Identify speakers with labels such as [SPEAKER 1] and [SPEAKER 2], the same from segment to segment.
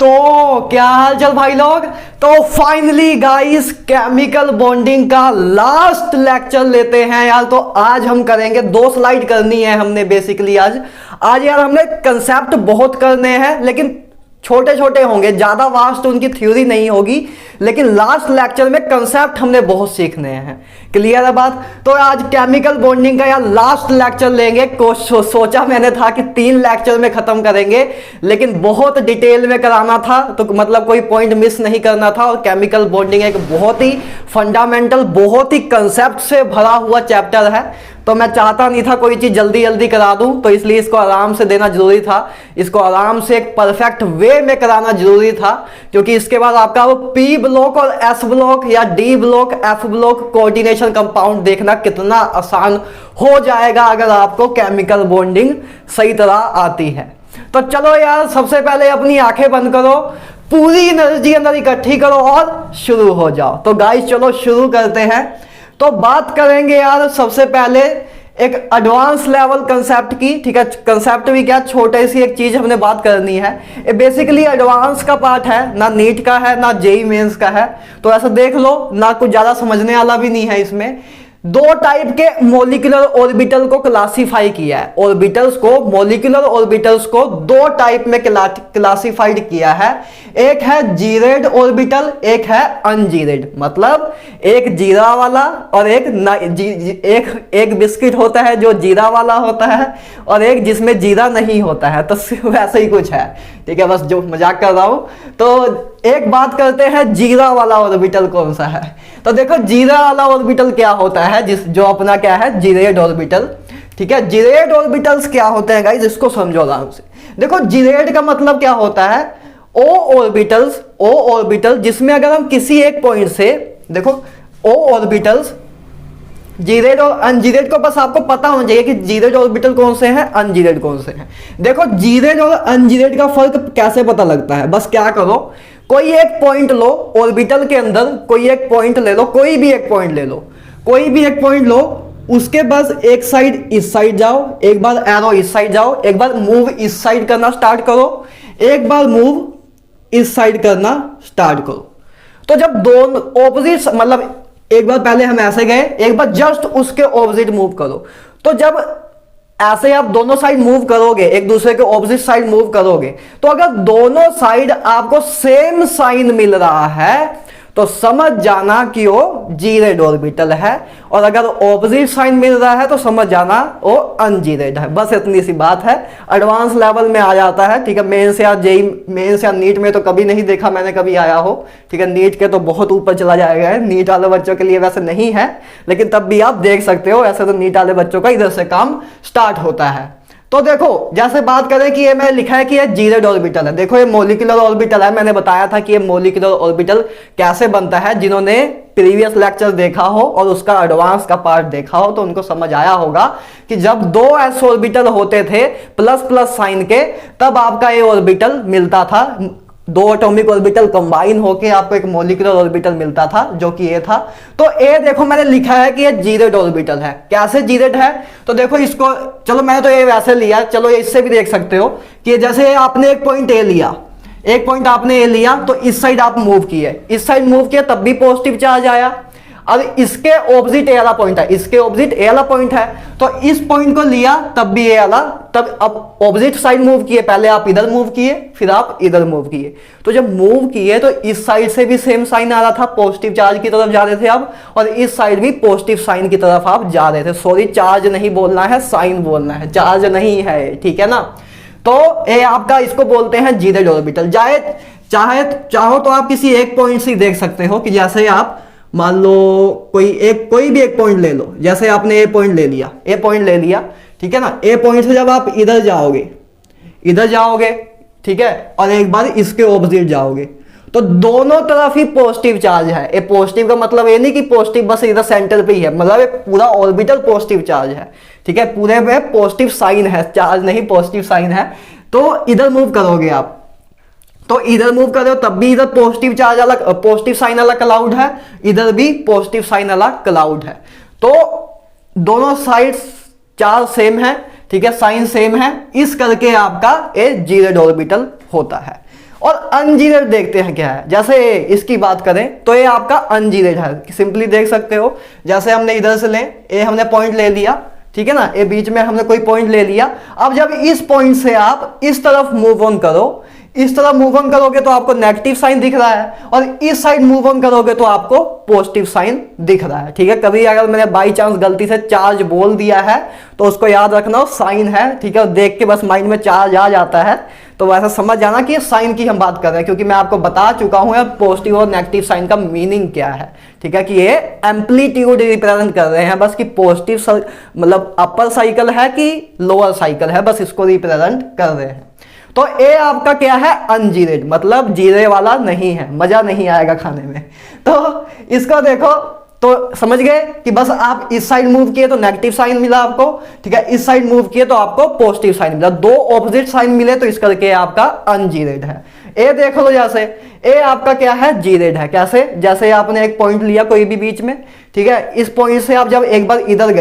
[SPEAKER 1] तो क्या हाल चाल भाई लोग। तो फाइनली गाइस केमिकल बॉन्डिंग का लास्ट लेक्चर लेते हैं यार। तो आज हम करेंगे 2 स्लाइड करनी है हमने बेसिकली आज यार हमने कंसेप्ट बहुत करने हैं लेकिन छोटे छोटे होंगे, ज्यादा वास्ट उनकी थ्योरी नहीं होगी, लेकिन लास्ट लेक्चर में कंसेप्ट हमने बहुत सीखने हैं। क्लियर है बात। तो आज केमिकल बॉन्डिंग का यार लास्ट लेक्चर लेंगे। सोचा मैंने था कि 3 लेक्चर में खत्म करेंगे लेकिन बहुत डिटेल में कराना था, तो मतलब कोई पॉइंट मिस नहीं करना था। और केमिकल बॉन्डिंग एक बहुत ही फंडामेंटल, बहुत ही कंसेप्ट से भरा हुआ चैप्टर है, तो मैं चाहता नहीं था कोई चीज जल्दी जल्दी करा दूं, तो इसलिए इसको आराम से देना जरूरी था। इसको आराम से एक परफेक्ट वे में कराना जरूरी था, क्योंकि इसके बाद आपका वो पी ब्लॉक और एस ब्लॉक या D block F block coordination compound देखना कितना आसान हो जाएगा अगर आपको केमिकल बॉन्डिंग सही तरह आती है। तो चलो यार, सबसे पहले अपनी आंखें बंद करो, पूरी एनर्जी अंदर इकट्ठी करो और शुरू हो जाओ। तो गाइस चलो शुरू करते हैं। तो बात करेंगे यार सबसे पहले एक एडवांस लेवल कंसेप्ट की। ठीक है, कंसेप्ट भी क्या, छोटे सी एक चीज हमने बात करनी है। ये बेसिकली एडवांस का पार्ट है, ना नीट का है ना जेई मेंस का है, तो ऐसा देख लो, ना कुछ ज्यादा समझने वाला भी नहीं है इसमें। 2 टाइप के मोलिकुलर ऑर्बिटल को क्लासिफाई किया है। ऑर्बिटल्स को, मोलिकुलर ऑर्बिटल्स को 2 टाइप में क्लासिफाइड किया है। एक है जीरेड ऑर्बिटल, एक है अनजीरेड। मतलब एक जीरा वाला और एक बिस्किट होता है जो जीरा वाला होता है और एक जिसमें जीरा नहीं होता है, तो वैसे ही कुछ है। ठीक है, बस जो मजाक कर रहा हूं। तो एक बात करते हैं, जीरा वाला ऑर्बिटल कौन सा है। तो देखो जीरा वाला ऑर्बिटल क्या होता है, जो अपना क्या है, जीरेड ऑर्बिटल। ठीक है, जीरेड ऑर्बिटल्स क्या होते हैं गाइस, इसको समझो आराम से। देखो जीरेड का मतलब क्या होता है, ओ ऑर्बिटल जिसमें अगर हम किसी एक पॉइंट से, देखो ओ ऑर्बिटल्स, जीरेड और अनजीरेड को बस आपको पता होना चाहिए कि जीरेड ऑर्बिटल कौन से हैं, अनजीरेड कौन से हैं। देखो जीरेड और अनजीरेड का फर्क कैसे पता लगता है, बस क्या करो, कोई एक पॉइंट लो ऑर्बिटल के अंदर, कोई एक पॉइंट ले लो, कोई भी एक पॉइंट ले लो, कोई भी एक पॉइंट लो, उसके बस एक साइड इस साइड जाओ, एक बार एरो इस साइड जाओ, एक बार मूव इस साइड करना स्टार्ट करो, एक बार मूव इस साइड करना स्टार्ट करो। तो जब दोनों ऑपोजिट, मतलब एक बार पहले हम ऐसे गए, एक बार जस्ट उसके ऑपोजिट मूव करो, तो जब ऐसे आप दोनों साइड मूव करोगे, एक दूसरे के ऑपोजिट साइड मूव करोगे, तो अगर दोनों साइड आपको सेम साइन मिल रहा है तो समझ जाना कि वो जीरेड ऑर्बिटल है, और अगर ऑपोजिट साइन मिल रहा है तो समझ जाना वो अनजीरेड है। बस इतनी सी बात है, एडवांस लेवल में आ जाता है। ठीक है, मेंस या जेई मेंस या नीट में तो कभी नहीं देखा मैंने कभी आया हो। ठीक है, नीट के तो बहुत ऊपर चला जाएगा, नीट वाले बच्चों के लिए वैसे नहीं है, लेकिन तब भी आप देख सकते हो, ऐसे तो नीट वाले बच्चों का इधर से काम स्टार्ट होता है। तो देखो जैसे बात करें कि ये मैं लिखा है कि ये जीरेड ऑर्बिटल है, देखो ये मोलिकुलर ऑर्बिटल है। मैंने बताया था कि ये मोलिकुलर ऑर्बिटल कैसे बनता है, जिन्होंने प्रीवियस लेक्चर देखा हो और उसका एडवांस का पार्ट देखा हो तो उनको समझ आया होगा कि जब 2 s ऑर्बिटल होते थे प्लस प्लस साइन के, तब आपका ये ऑर्बिटल मिलता था। 2 एटॉमिक ऑर्बिटल कंबाइन होके आपको एक मोलिकुलर ऑर्बिटल मिलता था, जो कि ये था। तो ये देखो मैंने लिखा है कि ये जीरेड ऑर्बिटल है। कैसे जीरेड है, तो देखो इसको, चलो मैंने तो ये वैसे लिया, चलो ये इससे भी देख सकते हो कि जैसे आपने एक पॉइंट ए लिया, एक पॉइंट आपने ए लिया, तो इस साइड आप मूव किए, इस साइड मूव किया, तब भी पॉजिटिव चार्ज आया। और इसके ऑपोजिट ए वाला पॉइंट है, इसके ऑपोजिट ए वाला पॉइंट है, तो इस पॉइंट को लिया तब भी ए वाला, तब अब ऑपोजिट साइड मूव किए, पहले आप इधर मूव किए फिर आप इधर मूव किए, तो जब मूव किए तो इस साइड से भी सेम साइन आ रहा था, पॉजिटिव चार्ज की तरफ जा रहे थे आप, और इस साइड भी पॉजिटिव साइन की तरफ आप जा रहे थे। सॉरी, चार्ज नहीं बोलना है, साइन बोलना है, चार्ज नहीं है। ठीक है ना। तो ये आपका, इसको बोलते हैं जीरेड ऑर्बिटल। चाहो तो आप किसी एक पॉइंट से देख सकते हो कि जैसे आप मान लो कोई भी एक पॉइंट ले लो, जैसे आपने ए पॉइंट ले लिया, ठीक है ना। ए पॉइंट से जब आप इधर जाओगे, ठीक है, और एक बार इसके ऑपोजिट जाओगे, तो दोनों तरफ ही पॉजिटिव चार्ज है। ये पॉजिटिव का मतलब ये नहीं कि पॉजिटिव बस इधर सेंटर पे ही है, मतलब ये पूरा ऑर्बिटल पॉजिटिव चार्ज है। ठीक है, पूरे में पॉजिटिव साइन है, चार्ज नहीं पॉजिटिव साइन है। तो इधर मूव करोगे आप, तो इधर मूव कर रहे हो तब भी इधर पॉजिटिव चार्ज अलग, पॉजिटिव साइन वाला क्लाउड है, इधर भी पॉजिटिव साइन वाला क्लाउड है। तो दोनों साइड चार्ज सेम है, ठीक है, साइन सेम है, इस करके आपका ए जीरेड ऑर्बिटल होता है। और अनजीरेड देखते हैं क्या है। जैसे इसकी बात करें तो ये आपका अनजीरेड है, सिंपली देख सकते हो। जैसे हमने इधर से लें, ये हमने पॉइंट ले लिया, ठीक है ना, ये बीच में हमने कोई पॉइंट ले लिया। अब जब इस पॉइंट से आप इस तरफ मूव ऑन करो, इस तरफ मूव ऑन करोगे तो आपको नेगेटिव साइन दिख रहा है, और इस साइड मूव ऑन करोगे तो आपको पॉजिटिव साइन दिख रहा है, ठीक है। कभी अगर मैंने बाई चांस गलती से चार्ज बोल दिया है तो उसको याद रखना साइन है, ठीक है। देख के बस माइंड में चार्ज आ जाता है तो वैसा समझ जाना कि साइन की हम बात कर रहे हैं, क्योंकि मैं आपको बता चुका हूं यार पॉजिटिव और नेगेटिव साइन का मीनिंग क्या है, ठीक है, कि ये एम्पलीट्यूड रिप्रेजेंट कर रहे हैं बस, कि पॉजिटिव मतलब अपर साइकिल है कि लोअर साइकिल है, बस इसको रिप्रेजेंट कर रहे हैं। तो ए आपका क्या है, अनजीरेड, मतलब जीरे वाला नहीं है, मजा नहीं आएगा खाने में। तो इसको देखो तो समझ गए कि बस आप इस साइड मूव किए तो नेगेटिव साइन मिला आपको, ठीक है, इस साइड मूव किए तो आपको पॉजिटिव साइन मिला, दो ऑपोजिट साइन मिले तो इस करके आपका अनजीरेड है। ए देख लो, जैसे ए आपका क्या है, जीरेड है। कैसे, जैसे आपने एक पॉइंट लिया कोई भी बीच में, ठीक है, इस पॉइंट से आप जब एक बार इधर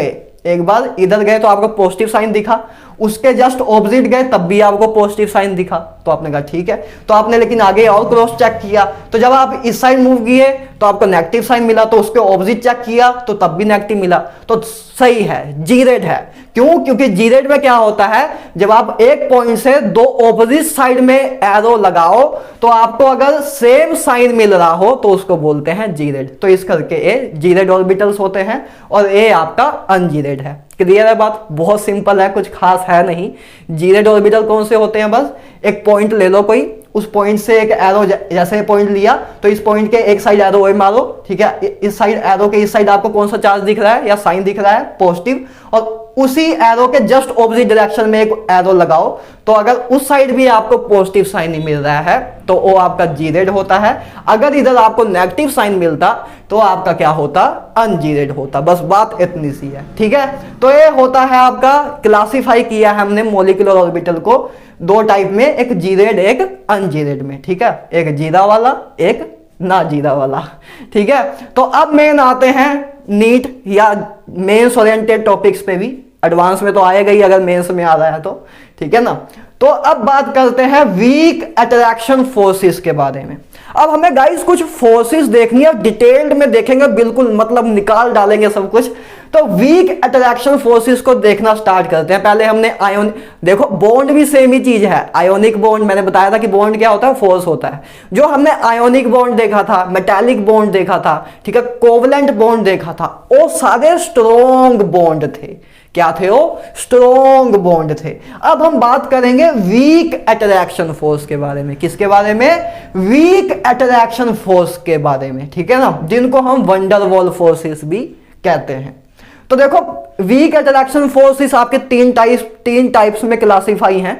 [SPEAKER 1] गए तो आपको पॉजिटिव साइन दिखा, उसके जस्ट ऑपोजिट गए तब भी आपको पॉजिटिव साइन दिखा, तो आपने कहा ठीक है। तो आपने लेकिन आगे और क्रॉस चेक किया, तो जब आप इस साइड मूव किए तो आपको नेगेटिव साइन मिला, तो उसके ऑपोजिट चेक किया तो तब भी नेगेटिव मिला, तो सही है, जीरेड है। क्यों, क्योंकि जीरेड में क्या होता है, जब आप एक पॉइंट से दो ऑपोजिट साइड में एरो लगाओ तो आपको अगर सेम साइन मिल रहा हो तो उसको बोलते हैं जीरेड। तो इस करके ए जीरेड ऑर्बिटल्स होते हैं और ए आपका अनजीरेड है। क्लियर है बात, बहुत सिंपल है, कुछ खास है नहीं। जीरेड ऑर्बिटल कौन से होते हैं, बस एक पॉइंट ले लो कोई, उस पॉइंट से एक एरो, जैसे पॉइंट लिया तो इस पॉइंट के एक साइड एरो वही मारो, ठीक है, इस साइड एरो के इस साइड आपको कौन सा चार्ज दिख रहा है या साइन दिख रहा है, पॉजिटिव, और उसी एरो के जस्ट ऑपोजिट डायरेक्शन में एक एरो लगाओ, तो अगर उस साइड भी आपको पॉजिटिव साइन नहीं मिल रहा है तो वो आपका जीरेड होता है। अगर इधर आपको नेगेटिव साइन मिलता तो आपका क्या होता, अनजीरेड होता। बस बात इतनी सी है, ठीक है। तो ये होता है आपका, क्लासिफाई किया है हमने मॉलिक्यूलर ऑर्बिटल को दो टाइप में, एक जीरेड एक अनजीरेड में, ठीक है, एक जीरा वाला एक ना जीरा वाला, ठीक है। तो अब मेन आते हैं नीट या मेंस ओरिएंटेड टॉपिक्स पे भी, एडवांस में तो आएगा ही अगर मेंस में आ रहा है तो, ठीक है ना। तो अब बात करते हैं वीक अट्रैक्शन फोर्सेस के बारे में। अब हमें गाइस कुछ फोर्सेस देखनी है, डिटेल्ड में देखेंगे, बिल्कुल मतलब निकाल डालेंगे सब कुछ। तो वीक अट्रैक्शन फोर्सेस को देखना स्टार्ट करते हैं। पहले हमने आयोन, देखो बॉन्ड भी सेम ही चीज है, आयोनिक बॉन्ड, मैंने बताया था कि बॉन्ड क्या होता है, फोर्स होता है। जो हमने आयोनिक बॉन्ड देखा था, मेटालिक बॉन्ड देखा था, ठीक है, कोवलेंट बॉन्ड देखा था, वो सारे स्ट्रॉन्ग बॉन्ड थे। क्या थे वो, स्ट्रॉन्ग बॉन्ड थे। अब हम बात करेंगे वीक अट्रैक्शन फोर्स के बारे में। किसके बारे में, वीक अट्रैक्शन फोर्स के बारे में, ठीक है ना, जिनको हम वंडरवॉल फोर्सेस भी कहते हैं। तो देखो वीक अट्रैक्शन फोर्सेस आपके तीन टाइप्स में क्लासिफाई हैं।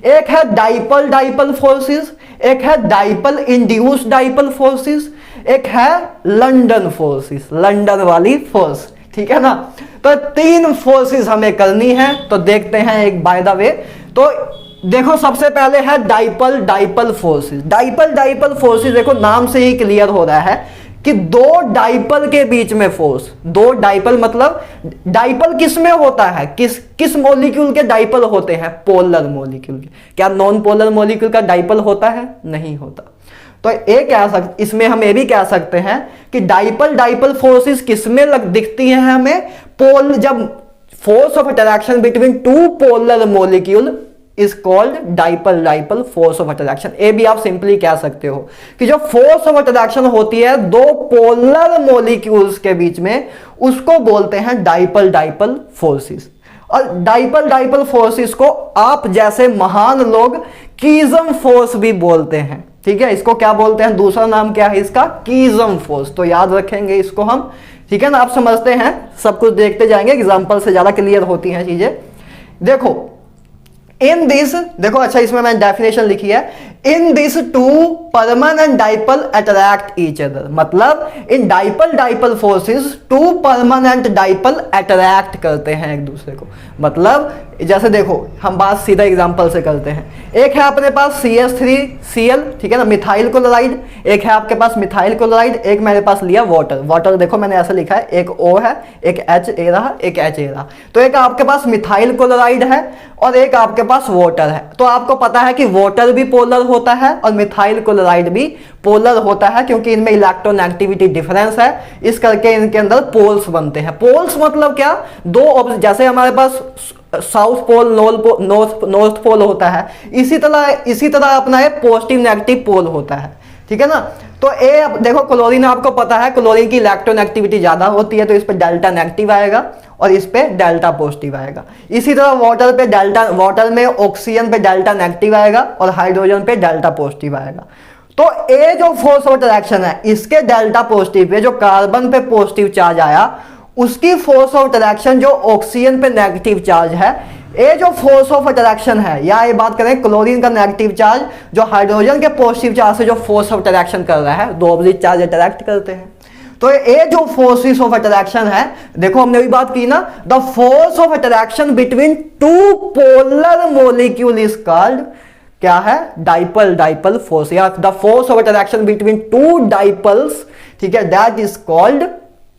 [SPEAKER 1] एक है डाइपल फोर्सेस, एक है डाइपल इंड्यूस्ड डाइपल फोर्सेस, एक है लंडन फोर्सेस, लंडन वाली फोर्स, ठीक है ना। तो तीन फोर्सेस हमें करनी है, तो देखते हैं एक बाय द वे। तो देखो सबसे पहले है डाइपल फोर्सेस। डाइपल फोर्सेस देखो नाम से ही क्लियर हो रहा है कि दो डाइपल के बीच में फोर्स, दो डाइपल मतलब डाइपल किस में होता है, किस मॉलिक्यूल के डाइपल होते हैं, पोलर मॉलिक्यूल के। क्या नॉन पोलर मॉलिक्यूल का डाइपल होता है, नहीं होता। तो इसमें हम ये भी कह सकते हैं कि डाइपल फोर्सेस किसमें दिखती हैं हमें, जब force of attraction between two polar molecule is called dipole force of attraction. ये भी आप सिंपली कह सकते हो कि जो फोर्स ऑफ अट्रैक्शन होती है दो पोलर मॉलिक्यूल्स के बीच में, उसको बोलते हैं डाइपल फोर्सेस। और डाइपल फोर्सेस को आप जैसे महान लोग कीजम फोर्स भी बोलते हैं, ठीक है। इसको क्या बोलते हैं, दूसरा नाम क्या है इसका, कीजम फोर्स। तो याद रखेंगे इसको हम, ठीक है ना। आप समझते हैं, सब कुछ देखते जाएंगे, एग्जांपल से ज्यादा क्लियर होती हैं चीजें। देखो इन दिस, देखो अच्छा इसमें मैंने डेफिनेशन लिखी है, in this two permanent dipole attract each other. मतलब इन dipole forces two permanent dipole attract करते हैं एक दूसरे को। मतलब जैसे देखो हम बात सीधा एग्जांपल से करते हैं। एक है अपने पास CH3Cl, ठीक है ना, मिथाइल क्लोराइड। एक है आपके पास मिथाइल क्लोराइड, एक मेरे पास लिया वाटर देखो मैंने ऐसे लिखा है, एक O है, एक H रहा, एक H रहा। तो एक आपके पास मिथाइल क्लोराइड है और एक आपके पास वाटर है। तो आपको पता है कि वाटर भी पोलर होता है और मिथाइल क्लोराइड भी पोलर होता है, क्योंकि इनमें इलेक्ट्रोनेगेटिविटी डिफरेंस है, इस करके इनके अंदर पोल्स बनते हैं। पोल्स मतलब क्या, दो, जैसे हमारे पास साउथ पोल नॉर्थ पोल होता है, इसी तरह अपना एक पॉजिटिव नेगेटिव पोल होता है, ठीक है ना। तो ए देखो, क्लोरीन आपको पता है क्लोरीन की इलेक्ट्रोनेगेटिविटी ज्यादा होती है, तो इस पे डेल्टा नेगेटिव आएगा और इस पे डेल्टा पॉजिटिव आएगा। इसी तरह वाटर पे डेल्टा, वाटर में ऑक्सीजन पे डेल्टा नेगेटिव आएगा और हाइड्रोजन पे डेल्टा पॉजिटिव आएगा। तो ए जो फोर्स ऑफ अट्रैक्शन है, इसके डेल्टा पॉजिटिव पे जो कार्बन पे पॉजिटिव चार्ज आया, उसकी फोर्स ऑफ अट्रैक्शन जो ऑक्सीजन पे नेगेटिव चार्ज है, ये जो फोर्स ऑफ अट्रैक्शन है, या ये बात करें क्लोरीन का नेगेटिव चार्ज जो हाइड्रोजन के पॉजिटिव चार्ज से जो फोर्स ऑफ अट्रैक्शन कर रहा है, दो ऑपोजिट चार्ज अट्रैक्ट करते हैं। तो ये जो फोर्सेस ऑफ अट्रैक्शन है, देखो हमने भी बात की ना, the force of attraction between two polar molecule is called, क्या है, डाइपल फोर्स, या the force of attraction between two dipoles, ठीक है, that is called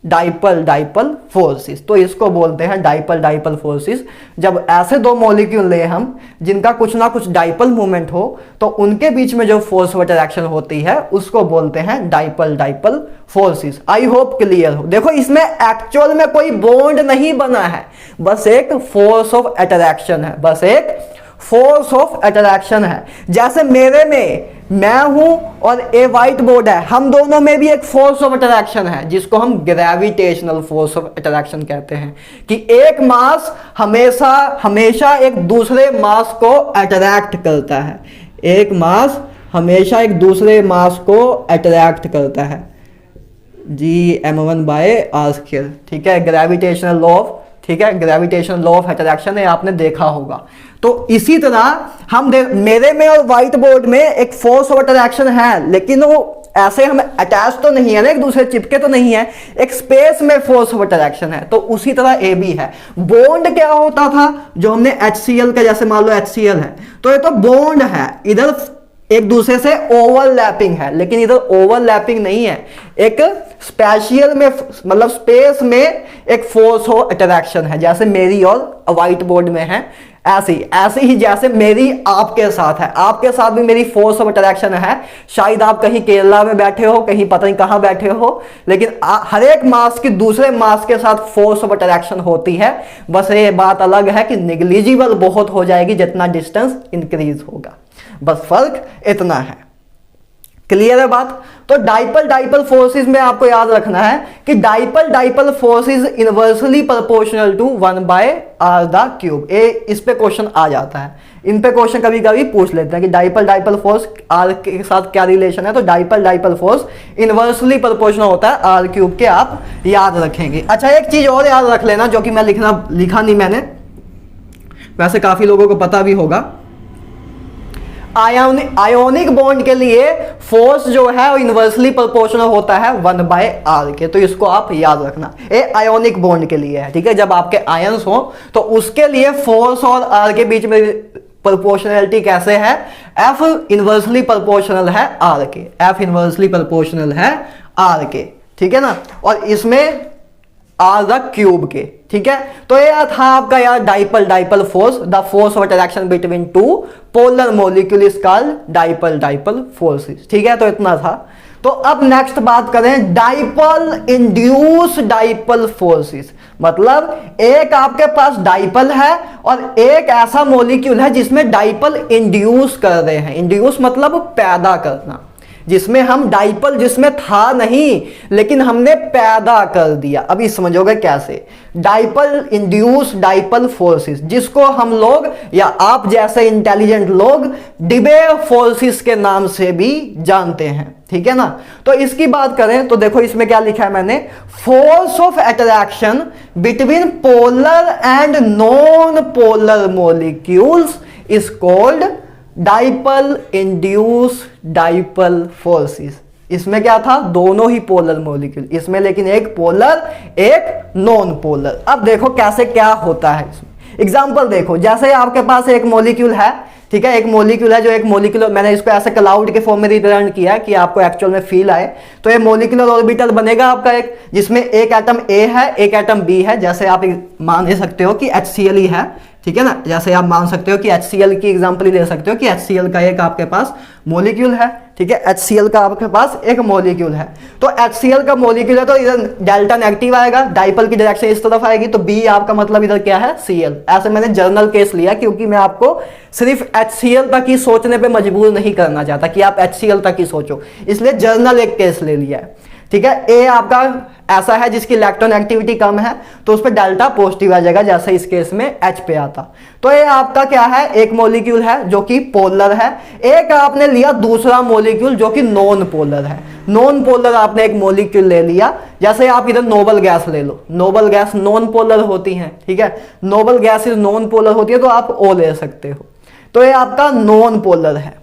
[SPEAKER 1] dipole forces. तो इसको बोलते हैं डाइपल फोर्सेस। जब ऐसे दो मॉलिक्यूल ले हम जिनका कुछ ना कुछ डाइपल मूवमेंट हो, तो उनके बीच में जो फोर्स ऑफ अट्रैक्शन होती है उसको बोलते हैं dipole forces. I hope clear हो। देखो इसमें एक्चुअल में कोई बॉन्ड नहीं बना है, बस एक फोर्स ऑफ अट्रैक्शन है, बस एक फोर्स ऑफ अट्रैक्शन है। जैसे मेरे में मैं हूं और ए व्हाइट बोर्ड है, हम दोनों में भी एक फोर्स ऑफ अट्रैक्शन है जिसको हम ग्रेविटेशनल फोर्स ऑफ अट्रैक्शन कहते हैं, कि एक मास हमेशा एक दूसरे मास को अट्रैक्ट करता है, एक मास हमेशा एक दूसरे मास को अट्रैक्ट करता है, G(m1/r²), ठीक है, ग्रेविटेशनल लॉ ऑफ, ठीक है, ग्रेविटेशनल लॉ ऑफ अट्रैक्शन है, आपने देखा होगा। तो इसी तरह हम मेरे में और व्हाइट बोर्ड में एक फोर्स ऑफ अट्रैक्शन है, लेकिन वो ऐसे हम अटैच तो नहीं है ना, एक दूसरे चिपके तो नहीं है, एक स्पेस में फोर्स ऑफ अट्रैक्शन है। तो उसी तरह ए भी है। बॉन्ड क्या होता था, जो हमने HCl का, जैसे मान लो HCl है, तो ये तो बॉन्ड है, इधर एक दूसरे से ओवरलैपिंग है, लेकिन इधर ओवरलैपिंग नहीं है, एक स्पेशियल में, मतलब स्पेस में एक फोर्स ऑफ अट्रैक्शन है, जैसे मेरी और व्हाइट बोर्ड में है, ऐसे ही जैसे मेरी आपके साथ है, आपके साथ भी मेरी फोर्स ऑफ अट्रैक्शन है। शायद आप कहीं केरला में बैठे हो, कहीं पता नहीं कहां बैठे हो, लेकिन हर एक मास की दूसरे मास के साथ फोर्स ऑफ अट्रैक्शन होती है। बस ये बात अलग है कि निग्लिजिबल बहुत हो जाएगी जितना डिस्टेंस इंक्रीज होगा, बस फर्क इतना है। क्लियर है बात। तो डाइपल फोर्सेस में आपको याद रखना है कि dipole forces inversely proportional to 1/r²। इस पे क्वेश्चन आ जाता है, इन पे क्वेश्चन कभी कभी पूछ लेते हैं कि डाइपल फोर्स r के साथ क्या रिलेशन है। तो डाइपल फोर्स इनवर्सली प्रोपोर्शनल होता है r³ के, आप याद रखेंगे। अच्छा, एक चीज और याद रख लेना, जो कि मैं लिखा नहीं मैंने, वैसे काफी लोगों को पता भी होगा। आयोनिक बॉन्ड के लिए फोर्स जो है वो इनवर्सली प्रोपोर्शनल होता है 1/r के, तो इसको आप याद रखना। ये आयोनिक बॉन्ड के लिए है, ठीक है, जब आपके आयंस हो तो उसके लिए फोर्स और r के बीच में प्रोपोर्शनलिटी कैसे है, F इनवर्सली प्रोपोर्शनल है r के, F इनवर्सली प्रोपोर्शनल है r के, ठीक है ना, और इसमें r³ के, ठीक है। तो ये था आपका यार dipole force, the force of attraction between two polar molecule is called dipole forces, ठीक है। तो इतना था। तो अब नेक्स्ट बात करें डाइपल इंड्यूस डाइपल फोर्सेस। मतलब एक आपके पास डाइपल है और एक ऐसा मॉलिक्यूल है जिसमें डाइपल इंड्यूस कर रहे हैं। इंड्यूस मतलब पैदा करना, जिसमें हम डाइपल जिसमें था नहीं लेकिन हमने पैदा कर दिया। अभी समझोगे कैसे। डाइपल इंड्यूस डाइपल फोर्सेस, जिसको हम लोग या आप जैसे इंटेलिजेंट लोग डिबे फोर्सेस के नाम से भी जानते हैं, ठीक है ना। तो इसकी बात करें तो देखो इसमें क्या लिखा है मैंने, force of attraction between polar and non polar molecules is called dipole induce dipole forces. इसमें क्या था, दोनों ही पोलर मॉलिक्यूल, इसमें लेकिन एक पोलर एक नॉन पोलर। अब देखो कैसे क्या होता है इसमें। एग्जांपल देखो, जैसे आपके पास एक मॉलिक्यूल है, ठीक है, एक मॉलिक्यूल है, जो एक मॉलिक्यूलर, मैंने इसको ऐसे क्लाउड के फॉर्म में रिप्रेजेंट किया कि आपको एक्चुअल में फील आए। तो ये मॉलिक्यूलर ऑर्बिटल बनेगा आपका एक, जिसमें एक एटम A है एक एटम B है। जैसे आप मान सकते हो कि HCl ही है, ठीक है ना। जैसे आप मान सकते हो कि HCl की एग्जांपल ही ले सकते हो कि HCl का एक आपके पास मॉलिक्यूल है, ठीक है, HCl का आपके पास एक मॉलिक्यूल है। तो HCl का मॉलिक्यूल है तो इधर डेल्टा नेगेटिव आएगा, डाइपोल की डायरेक्शन इस तरफ आएगी, तो B आपका मतलब इधर क्या है Cl। ऐसे मैंने जर्नल केस लिया क्योंकि मैं आपको सिर्फ HCl तक ही सोचने पे मजबूर नहीं करना चाहता कि आप HCl तक ही सोचो, इसलिए जर्नल एक केस ले लिया है, ठीक है। ए आपका ऐसा है जिसकी इलेक्ट्रॉनेगेटिविटी कम है तो उस पर डेल्टा पॉजिटिव आ जाएगा, जैसे इस केस में H पे आता। तो ये आपका क्या है, एक मॉलिक्यूल है जो कि पोलर है, एक आपने लिया दूसरा मॉलिक्यूल जो कि नॉन पोलर है। नॉन पोलर आपने एक मॉलिक्यूल ले लिया, जैसे आप इधर नोबल गैस ले लो, नोबल गैस नॉन पोलर होती है, ठीक है, नोबल गैस नॉन पोलर होती है तो आप O ले सकते हो। तो ये आपका नॉन पोलर है,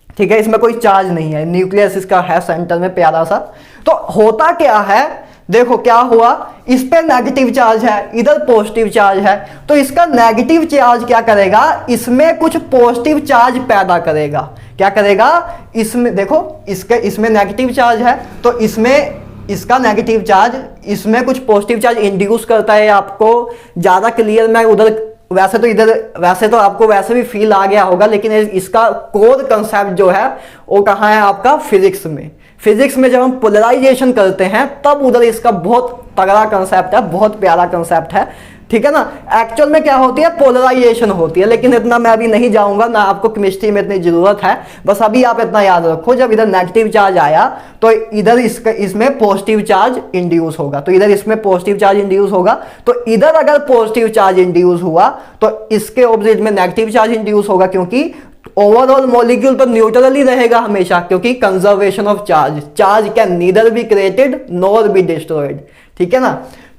[SPEAKER 1] ठीक है, इसमें कोई चार्ज नहीं है, न्यूक्लियस इसका है सेंटर में प्यारा सा। तो होता क्या है, देखो क्या हुआ, इस पे नेगेटिव चार्ज है, इधर पॉजिटिव चार्ज है, तो इसका नेगेटिव चार्ज क्या करेगा, इसमें कुछ पॉजिटिव चार्ज पैदा करेगा। क्या करेगा, इसमें देखो इसमें नेगेटिव चार्ज है तो इसमें इसका नेगेटिव चार्ज इसमें कुछ पॉजिटिव चार्ज इंड्यूस करता है। आपको ज्यादा क्लियर मैं उधर वैसे तो आपको वैसे भी फील आ गया होगा, लेकिन इसका कोर कंसेप्ट जो है वो कहाँ है आपका फिजिक्स में। फिजिक्स में जब हम पोलराइजेशन करते हैं तब उधर इसका बहुत तगड़ा कंसेप्ट है, बहुत प्यारा कंसेप्ट है, ठीक है ना। एक्चुअल में क्या होती है, पोलराइजेशन होती है, लेकिन इतना मैं अभी नहीं जाऊंगा ना, आपको केमिस्ट्री में इतनी जरूरत है। बस अभी आप इतना याद रखो, जब इधर नेगेटिव चार्ज आया तो इधर इसमें पॉजिटिव चार्ज इंड्यूस होगा, तो इधर इसमें पॉजिटिव चार्ज इंड्यूस होगा, तो इधर अगर पॉजिटिव चार्ज इंड्यूस हुआ तो इसके ऑपोजिट में नेगेटिव चार्ज इंड्यूस होगा, क्योंकि ओवरऑल मॉलिक्यूल तो न्यूट्रल ही रहेगा हमेशा, क्योंकि conservation of charge, charge can neither be created nor be destroyed, ठीक है ना।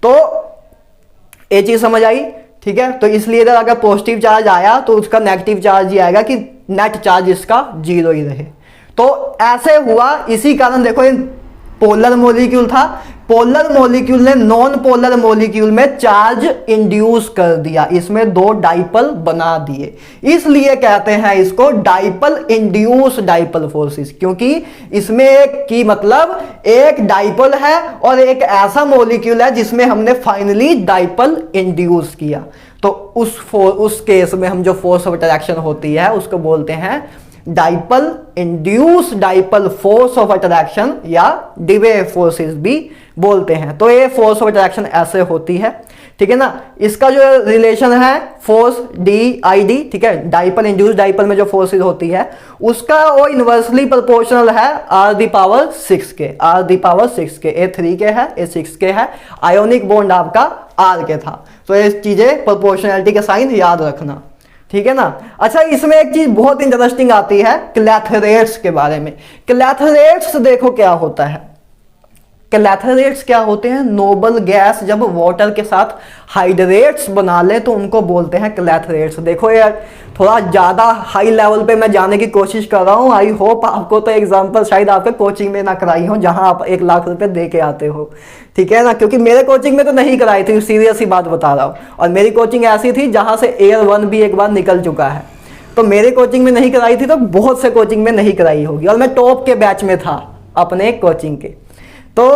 [SPEAKER 1] तो ये चीज समझ आई, ठीक है। तो इसलिए इधर अगर पॉजिटिव चार्ज आया तो उसका नेगेटिव चार्ज ही आएगा कि नेट चार्ज इसका 0 ही रहे। तो ऐसे हुआ, इसी कारण देखो ये पोलर मॉलिक्यूल था, पोलर मॉलिक्यूल ने नॉन पोलर मॉलिक्यूल में चार्ज इंड्यूस कर दिया, इसमें दो डाइपल बना दिए, इसलिए कहते हैं इसको डाइपल इंड्यूस डाइपल फोर्सेस, क्योंकि इसमें एक की मतलब एक डाइपल है और एक ऐसा मॉलिक्यूल है जिसमें हमने फाइनली डाइपल इंड्यूस किया। तो उस केस में हम जो फोर्स ऑफ अट्रैक्शन होती है उसको बोलते हैं dipole induce dipole force of attraction, या डिवे फोर्सेस भी बोलते हैं। तो ये फोर्स ऑफ अट्रैक्शन ऐसे होती है, ठीक है ना। इसका जो रिलेशन है फोर्स DID, ठीक है, डाइपल इंड्यूस डाइपल में जो फोर्सेस होती है उसका वो इनवर्सली प्रोपोर्शनल है r⁶ के, r⁶ के, A 3 के है, A 6 के है, आयोनिक बॉन्ड आपका R के था। तो ये चीजें प्रोपोर्शनैलिटी के साइन याद रखना, ठीक है ना। अच्छा, इसमें एक चीज बहुत इंटरेस्टिंग आती है क्लैथरेट्स के बारे में। क्लैथरेट्स देखो क्या होता है, क्लैथरेट्स क्या होते हैं, नोबल गैस जब वाटर के साथ हाइड्रेट्स बना ले तो उनको बोलते हैं क्लैथरेट्स। देखो यार, थोड़ा ज़्यादा हाई लेवल पे मैं जाने की कोशिश कर रहा हूँ, आई होप आपको तो एग्जांपल शायद आपके कोचिंग में ना कराई हो जहाँ आप 1 लाख रुपए दे के आते हो, ठीक है ना, क्योंकि मेरे कोचिंग में तो नहीं कराई थी, सीरियस ही बात बता रहा हूँ। और मेरी कोचिंग ऐसी थी जहाँ से Air 1 भी एक बार निकल चुका है, तो मेरे कोचिंग में नहीं कराई थी तो बहुत से कोचिंग में नहीं कराई होगी, और मैं टॉप के बैच में था अपने कोचिंग के। तो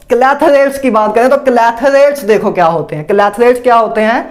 [SPEAKER 1] क्लैथरेट्स की बात करें तो क्लैथरेट्स देखो क्या होते हैं, क्लैथरेट्स क्या होते हैं,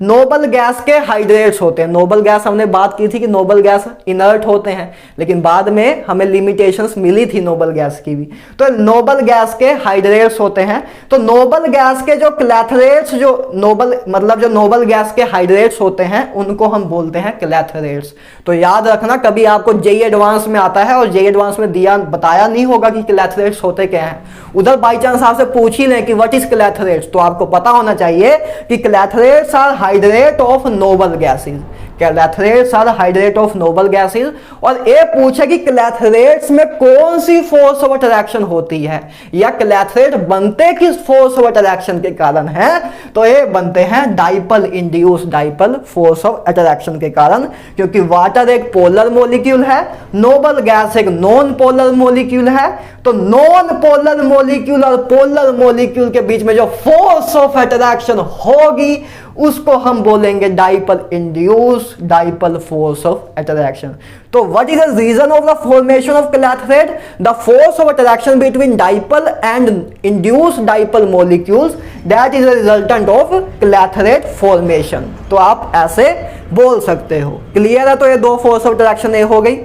[SPEAKER 1] नोबल गैस के हाइड्रेट्स होते हैं। नोबल गैस हमने बात की थी कि नोबल गैस इनर्ट होते हैं, लेकिन बाद में हमें लिमिटेशंस मिली थी नोबल गैस की भी। तो नोबल गैस के हाइड्रेट्स होते हैं, तो नोबल गैस के जो क्लैथरेट्स, जो नोबल गैस के हाइड्रेट्स होते हैं उनको हम बोलते हैं क्लैथरेट्स। तो याद रखना, कभी आपको जेईई एडवांस में आता है और जेईई एडवांस में बताया नहीं होगा कि क्लैथरेट्स होते क्या हैं, उधर बाई चांस आपसे पूछ ही लें कि व्हाट इज क्लैथरेट्स, तो आपको पता होना चाहिए कि clathrates are hydrate of noble gases, clathrates are hydrate of noble gases. और ये पूछे कि क्लैथरेट्स में कौन सी फोर्स ऑफ अट्रैक्शन होती है, या क्लैथरेट बनते किस फोर्स ऑफ अट्रैक्शन के कारण है, तो ये बनते हैं dipole induce dipole force of attraction के कारण, क्योंकि वाटर एक पोलर मॉलिक्यूल है, नोबल गैस एक नॉन पोलर मॉलिक्यूल है। तो नॉन पोलर मॉलिक्यूल और पोलर मॉलिक्यूल के बीच में जो फोर्स ऑफ अट्रैक्शन होगी उसको हम बोलेंगे dipole induce dipole force of attraction. तो what is the reason of the formation of clathrate? The force of attraction between dipole and induce dipole molecules that is the resultant of clathrate formation. तो आप ऐसे बोल सकते हो। Clear है? तो ये दो फोर्स ऑफ अट्रैक्शन ये हो गई।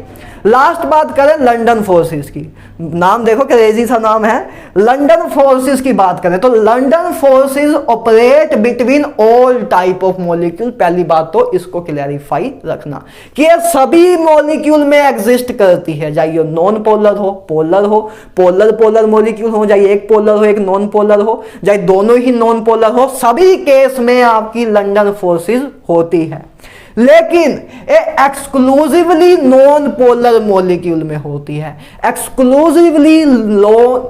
[SPEAKER 1] लास्ट बात करें लंदन फोर्सेस की, नाम देखो क्रेजी सा नाम है, लंदन फोर्सेस की बात करें तो London forces operate between all type of molecule. पहली बात तो इसको क्लैरिफाई रखना कि ये सभी मॉलिक्यूल में एग्जिस्ट करती है, चाहे नॉन पोलर हो, पोलर हो, पोलर पोलर मॉलिक्यूल हो, चाहे एक पोलर हो एक नॉन पोलर हो, चाहे दोनों ही नॉन पोलर हो, सभी केस में आपकी लंदन फोर्सेस होती है। लेकिन एक्सक्लूसिवली नॉन पोलर मॉलिक्यूल में होती है, एक्सक्लूसिवली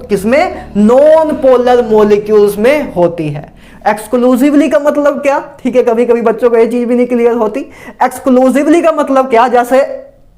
[SPEAKER 1] किसमें? नॉन पोलर मॉलिक्यूल्स में होती है। एक्सक्लूसिवली का मतलब क्या? ठीक है, कभी कभी बच्चों को ये चीज भी नहीं क्लियर होती। एक्सक्लूसिवली का मतलब क्या? जैसे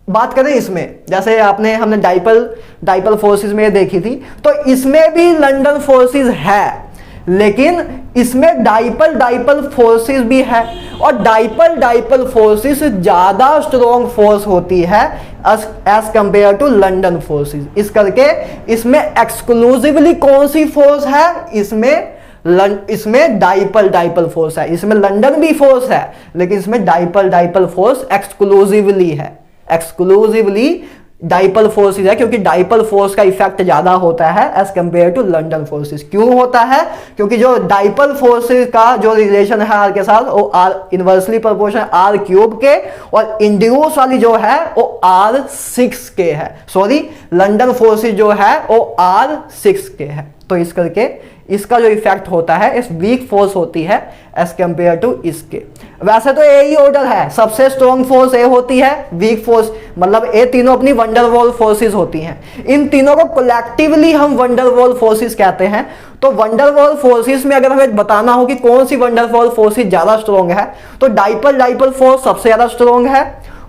[SPEAKER 1] बात करें इसमें, जैसे हमने डाइपोल फोर्सेस में देखी थी, तो इसमें भी लंदन फोर्सेस है, लेकिन इसमें डाइपोल फोर्सेस भी है, और डाइपोल फोर्सेस ज्यादा स्ट्रॉन्ग फोर्स होती है as compare to London forces. इस करके इसमें एक्सक्लूसिवली कौन सी फोर्स है? इसमें डाइपोल फोर्स है। इसमें लंदन भी फोर्स है, लेकिन इसमें डाइपोल फोर्स एक्सक्लूसिवली है, एक्सक्लूसिवली डाइपोल फोर्सेस है, क्योंकि डाइपोल फोर्स का इफेक्ट ज्यादा होता है as compare to London forces. क्यों होता है? क्योंकि जो डाइपोल फोर्सेस का जो रिलेशन है आर के साथ वो are inversely proportional r cube के, और इंड्यूस वाली जो है वो R6 के है, सॉरी लंदन फोर्सेस जो है वो R6 के है। तो इस करके इसका जो इफेक्ट होता है इस वीक फोर्स होती है एज कंपेयर टू इसके। वैसे तो यही ऑर्डर है, सबसे स्ट्रॉन्ग फोर्स ए होती है, वीक फोर्स मतलब ये तीनों अपनी वंडरवॉल फोर्सेस होती हैं। इन तीनों को कलेक्टिवली हम वंडरवॉल फोर्सेस कहते हैं। तो वंडरवॉल फोर्सेस में अगर हमें बताना हो कि कौन सी वंडरवॉल फोर्सेस ज्यादा स्ट्रॉन्ग है, तो डाइपोल फोर्स सबसे ज्यादा स्ट्रॉन्ग है,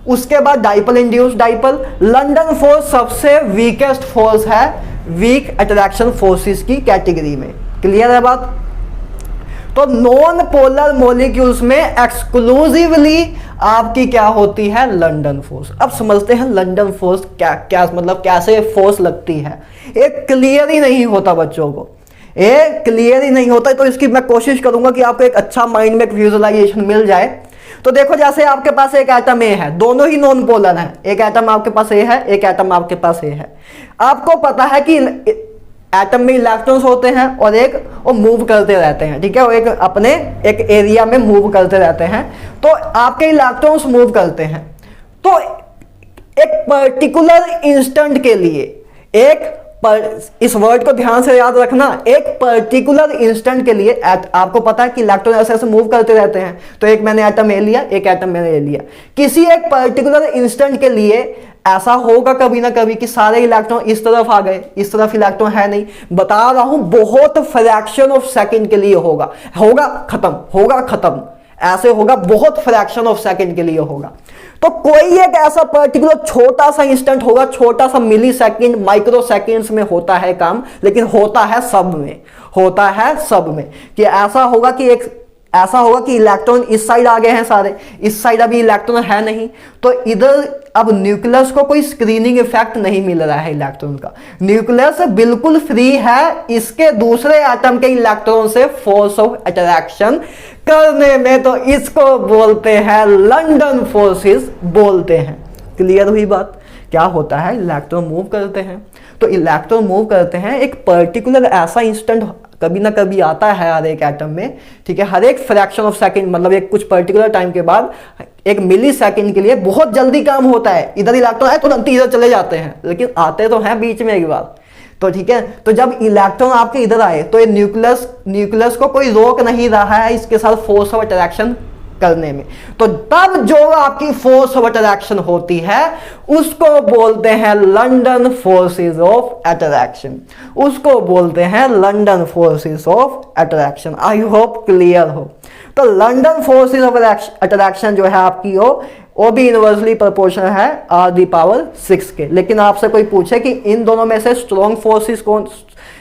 [SPEAKER 1] उसके बाद dipole induce dipole, London force सबसे वीकेस्ट फोर्स है वीक अट्रैक्शन फोर्सेस की कैटेगरी में। क्लियर है बात? तो नॉन पोलर मॉलिक्यूल्स में एक्सक्लूसिवली आपकी क्या होती है? London force. अब समझते हैं लंदन फोर्स क्या मतलब कैसे फोर्स लगती है। एक क्लियर ही नहीं होता बच्चों को, ये क्लियर ही नहीं होता, तो इसकी मैं कोशिश करूंगा कि आपको एक अच्छा माइंड में विजुअलाइजेशन मिल जाए। तो देखो, जैसे आपके पास एक एटम ए है, दोनों ही नॉन पोलर है, एक एटम आपके पास ए है, एक एटम आपके पास ए है। आपको पता है कि एटम में इलेक्ट्रॉन्स होते हैं और एक वो मूव करते रहते हैं, ठीक है, वो एक अपने एक एरिया में मूव करते रहते हैं। तो आपके इलेक्ट्रॉन्स मूव करते हैं, तो एक पर्टिकुलर इंस्टेंट के लिए इस वर्ड को ध्यान से याद रखना, एक पर्टिकुलर इंस्टेंट के लिए आपको पता है कि इलेक्ट्रॉन ऐसे ऐसे मूव करते रहते हैं। तो एक मैंने एटम ए लिया, एक एटम मैंने ए लिया, किसी एक पर्टिकुलर इंस्टेंट के लिए ऐसा होगा कभी ना कभी कि सारे इलेक्ट्रॉन इस तरफ आ गए, इस तरफ इलेक्ट्रॉन है नहीं। बता रहा हूं बहुत फ्रैक्शन ऑफ सेकंड के लिए होगा खत्म, ऐसे होगा, बहुत फ्रैक्शन ऑफ सेकंड के लिए होगा। तो कोई एक ऐसा पर्टिकुलर छोटा सा इंस्टेंट होगा, छोटा सा मिली सेकेंड माइक्रो सेकेंड्स में होता है काम, लेकिन होता है सब में कि ऐसा होगा कि इलेक्ट्रॉन इस साइड आ गए हैं सारे, इस साइड अभी इलेक्ट्रॉन है नहीं, तो इधर अब न्यूक्लियस को कोई स्क्रीनिंग इफेक्ट नहीं मिल रहा है इलेक्ट्रॉन का, न्यूक्लियस बिल्कुल फ्री है इसके दूसरे एटम के इलेक्ट्रॉन से फोर्स ऑफ अट्रैक्शन करने में। तो इसको बोलते हैं लंदन फोर्सेस बोलते हैं। क्लियर हुई बात? क्या होता है? इलेक्ट्रॉन मूव करते हैं, तो इलेक्ट्रॉन मूव करते हैं, एक पर्टिकुलर ऐसा इंस्टेंट कभी ना कभी आता है हर एक एटम में, ठीक है, हर एक फ्रैक्शन ऑफ सेकंड, मतलब एक कुछ पर्टिकुलर टाइम के बाद एक मिली सेकंड के लिए बहुत जल्दी काम होता है, इधर इलेक्ट्रॉन आए तुरंत इधर चले जाते हैं, लेकिन आते तो हैं बीच में एक बार। तो ठीक है, तो जब इलेक्ट्रॉन आपके इधर आए तो ये न्यूक्लियस को कोई रोक नहीं रहा है इसके साथ फोर्स ऑफ अट्रैक्शन करने में। तो तब जो आपकी फोर्स ऑफ अट्रैक्शन होती है उसको बोलते हैं लंदन फोर्सेस ऑफ अट्रैक्शन, उसको बोलते हैं London forces of attraction. I hope clear हो। तो लंदन फोर्सेस ऑफ अट्रैक्शन जो है आपकी वो भी इनवर्सली प्रोपोर्शनल है R⁻⁶ के। लेकिन आपसे कोई पूछे कि इन दोनों में से स्ट्रॉन्ग फोर्सेस कौन,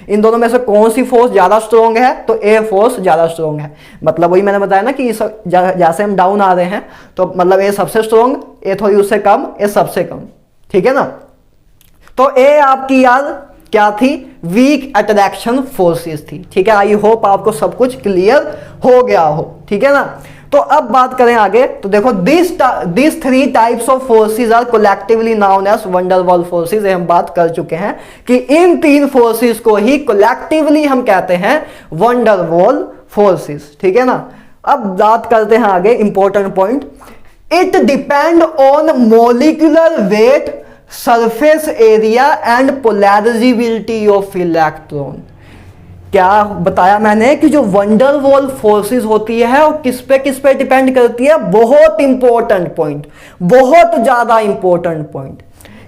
[SPEAKER 1] इन दोनों में से कौन सी फोर्स ज़्यादा स्ट्रॉन्ग है, तो ए फोर्स ज़्यादा स्ट्रॉन्ग है। मतलब वही मैंने बताया ना कि जैसे हम डाउन आ रहे हैं तो मतलब ए सबसे स्ट्रॉन्ग, ए थोड़ी उससे कम, ए सबसे कम, ठीक है ना। तो ए आपकी यार क्या थी, वीक अट्रैक्शन फोर्सेस थी, ठीक है। आई होप आपको सब कुछ क्लियर हो गया हो, ठीक है ना। तो अब बात करें आगे, तो देखो this three types of forces are collectively known as van der Waals forces. हम बात कर चुके हैं कि इन तीन फोर्सेस को ही कलेक्टिवली हम कहते हैं वंडर वॉल फोर्सेस, ठीक है ना। अब बात करते हैं आगे important point, it depend on molecular weight, surface area and polarizability of electron. क्या बताया मैंने कि जो वंडर वॉल फोर्सेस होती है वो किस पे डिपेंड करती है, बहुत इंपॉर्टेंट पॉइंट, बहुत ज्यादा important point.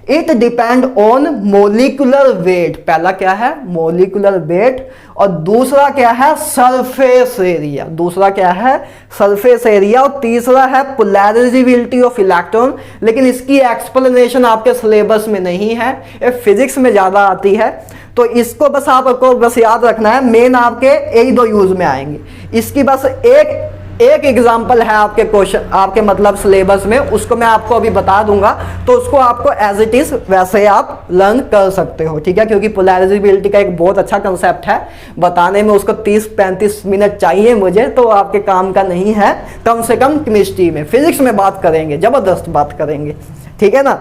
[SPEAKER 1] It depend on molecular wait, पहला क्या है मोलिकुलर वेट, और दूसरा क्या है सरफेस एरिया, दूसरा क्या है सरफेस एरिया, और तीसरा है पोलैरिजिबिलिटी ऑफ इलेक्ट्रॉन। लेकिन इसकी एक्सप्लेनेशन आपके सिलेबस में नहीं है, ये फिजिक्स में ज्यादा आती है, तो इसको बस आपको बस याद रखना है, मेन आपके यही दो यूज में आएंगे। इसकी बस एक एग्जांपल है आपके क्वेश्चन, आपके मतलब सिलेबस में, उसको मैं आपको अभी बता दूंगा, तो उसको आपको एज इट इज वैसे आप लर्न कर सकते हो, ठीक है। क्योंकि पोलैरिजिबिलिटी का एक बहुत अच्छा कंसेप्ट है, बताने में उसको 30-35 मिनट चाहिए मुझे, तो आपके काम का नहीं है। कम से कम केमिस्ट्री में, फिजिक्स में बात करेंगे, जबरदस्त बात करेंगे, ठीक है ना।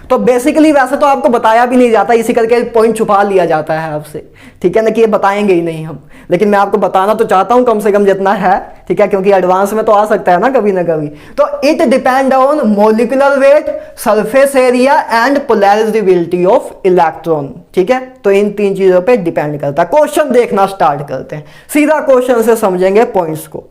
[SPEAKER 1] तो बेसिकली वैसे तो आपको बताया भी नहीं जाता, इसी करके पॉइंट छुपा लिया जाता है आपसे, ठीक है ना, कि ये बताएंगे ही नहीं हम, लेकिन मैं आपको बताना तो चाहता हूं कम से कम जितना है, ठीक है, क्योंकि एडवांस में तो आ सकता है ना कभी ना कभी। तो it depend on molecular weight, surface area and polarizability of electron, ठीक है। तो इन तीन चीजों पे डिपेंड करता है। क्वेश्चन देखना स्टार्ट करते हैं, सीधा क्वेश्चन से समझेंगे पॉइंट्स को।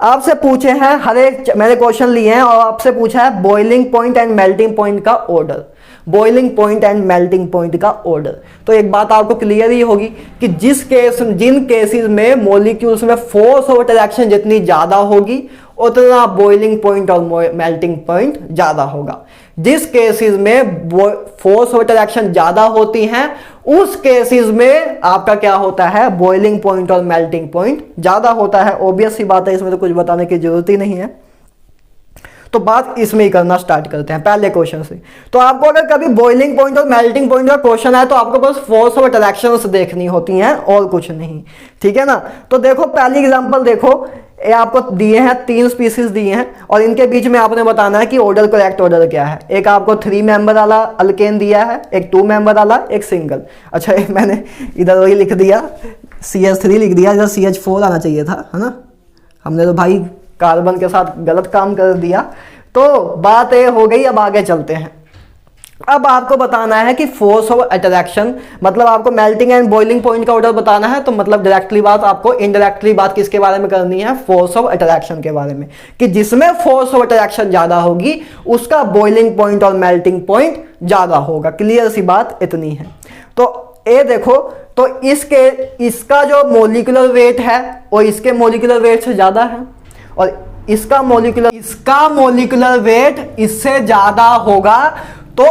[SPEAKER 1] आपसे पूछे हैं हर एक, मैंने क्वेश्चन लिए हैं और आपसे पूछा है boiling point and melting point का order, boiling point and melting point का ऑर्डर। तो एक बात आपको क्लियर ही होगी कि जिन केसेस में मॉलिक्यूल्स में फोर्स ऑफ अट्रैक्शन जितनी ज्यादा होगी उतना बॉइलिंग पॉइंट और मेल्टिंग पॉइंट ज्यादा होगा। जिस केसेस में फोर्स ऑफ अट्रैक्शन ज्यादा होती हैं उस केसेस में आपका क्या होता है, बॉइलिंग पॉइंट और मेल्टिंग पॉइंट ज्यादा होता है। ऑब्वियस सी बात है, इसमें तो कुछ बताने की जरूरत ही नहीं है। तो बात इसमें ही करना स्टार्ट करते हैं पहले क्वेश्चन से। तो आपको अगर कभी बॉइलिंग पॉइंट और मेल्टिंग पॉइंट का क्वेश्चन है तो आपको बस फोर्स ऑफ अट्रैक्शन देखनी होती हैं और कुछ नहीं, ठीक है ना। तो देखो पहली एग्जांपल देखो, ये आपको दिए हैं 3 स्पीसीज दिए हैं और इनके बीच में आपने बताना है कि ऑर्डर करेक्ट ऑर्डर क्या है। एक आपको 3 मेंबर वाला अल्केन दिया है, एक 2 मेंबर वाला, एक सिंगल। अच्छा मैंने इधर वही लिख दिया CH3 लिख दिया, इधर CH4 आना चाहिए था, है ना। हमने तो भाई कार्बन के साथ गलत काम कर दिया। तो बात ये हो गई, अब आगे चलते हैं। अब आपको बताना है कि फोर्स ऑफ अट्रैक्शन, मतलब आपको मेल्टिंग एंड बॉइलिंग पॉइंट का ऑर्डर बताना है। तो मतलब डायरेक्टली बात आपको इनडायरेक्टली बात किसके बारे में करनी है, फोर्स ऑफ अट्रैक्शन के बारे में, कि जिसमें फोर्स ऑफ अट्रैक्शन ज्यादा होगी उसका बॉइलिंग पॉइंट और मेल्टिंग पॉइंट ज्यादा होगा। क्लियर सी बात इतनी है। तो ये देखो, तो इसका जो मोलिकुलर वेट है वो इसके मोलिकुलर वेट से ज्यादा है और इसका मोलिकुलर वेट इससे ज्यादा होगा। तो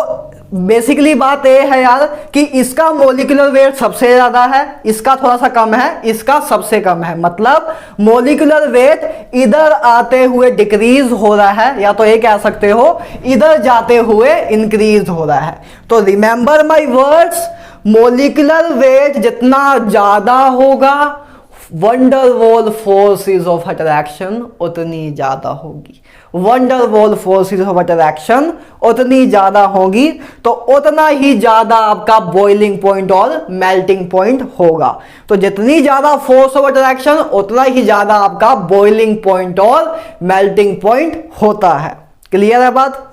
[SPEAKER 1] बेसिकली बात यह है यार कि इसका मोलिकुलर वेट सबसे ज्यादा है, इसका थोड़ा सा कम है, इसका सबसे कम है। मतलब मोलिकुलर वेट इधर आते हुए डिक्रीज हो रहा है, या तो ये कह सकते हो इधर जाते हुए इंक्रीज हो रहा है। तो remember my words, molecular weight जितना ज्यादा होगा wonder Waals forces of attraction उतनी ज्यादा होगी। Wonder Waals forces of attraction उतनी ज्यादा होगी तो उतना ही ज्यादा आपका बॉइलिंग पॉइंट और मेल्टिंग पॉइंट होगा। तो जितनी ज्यादा फोर्स ऑफ अट्रैक्शन उतना ही ज्यादा आपका बॉइलिंग पॉइंट और मेल्टिंग पॉइंट होता है। क्लियर है बात।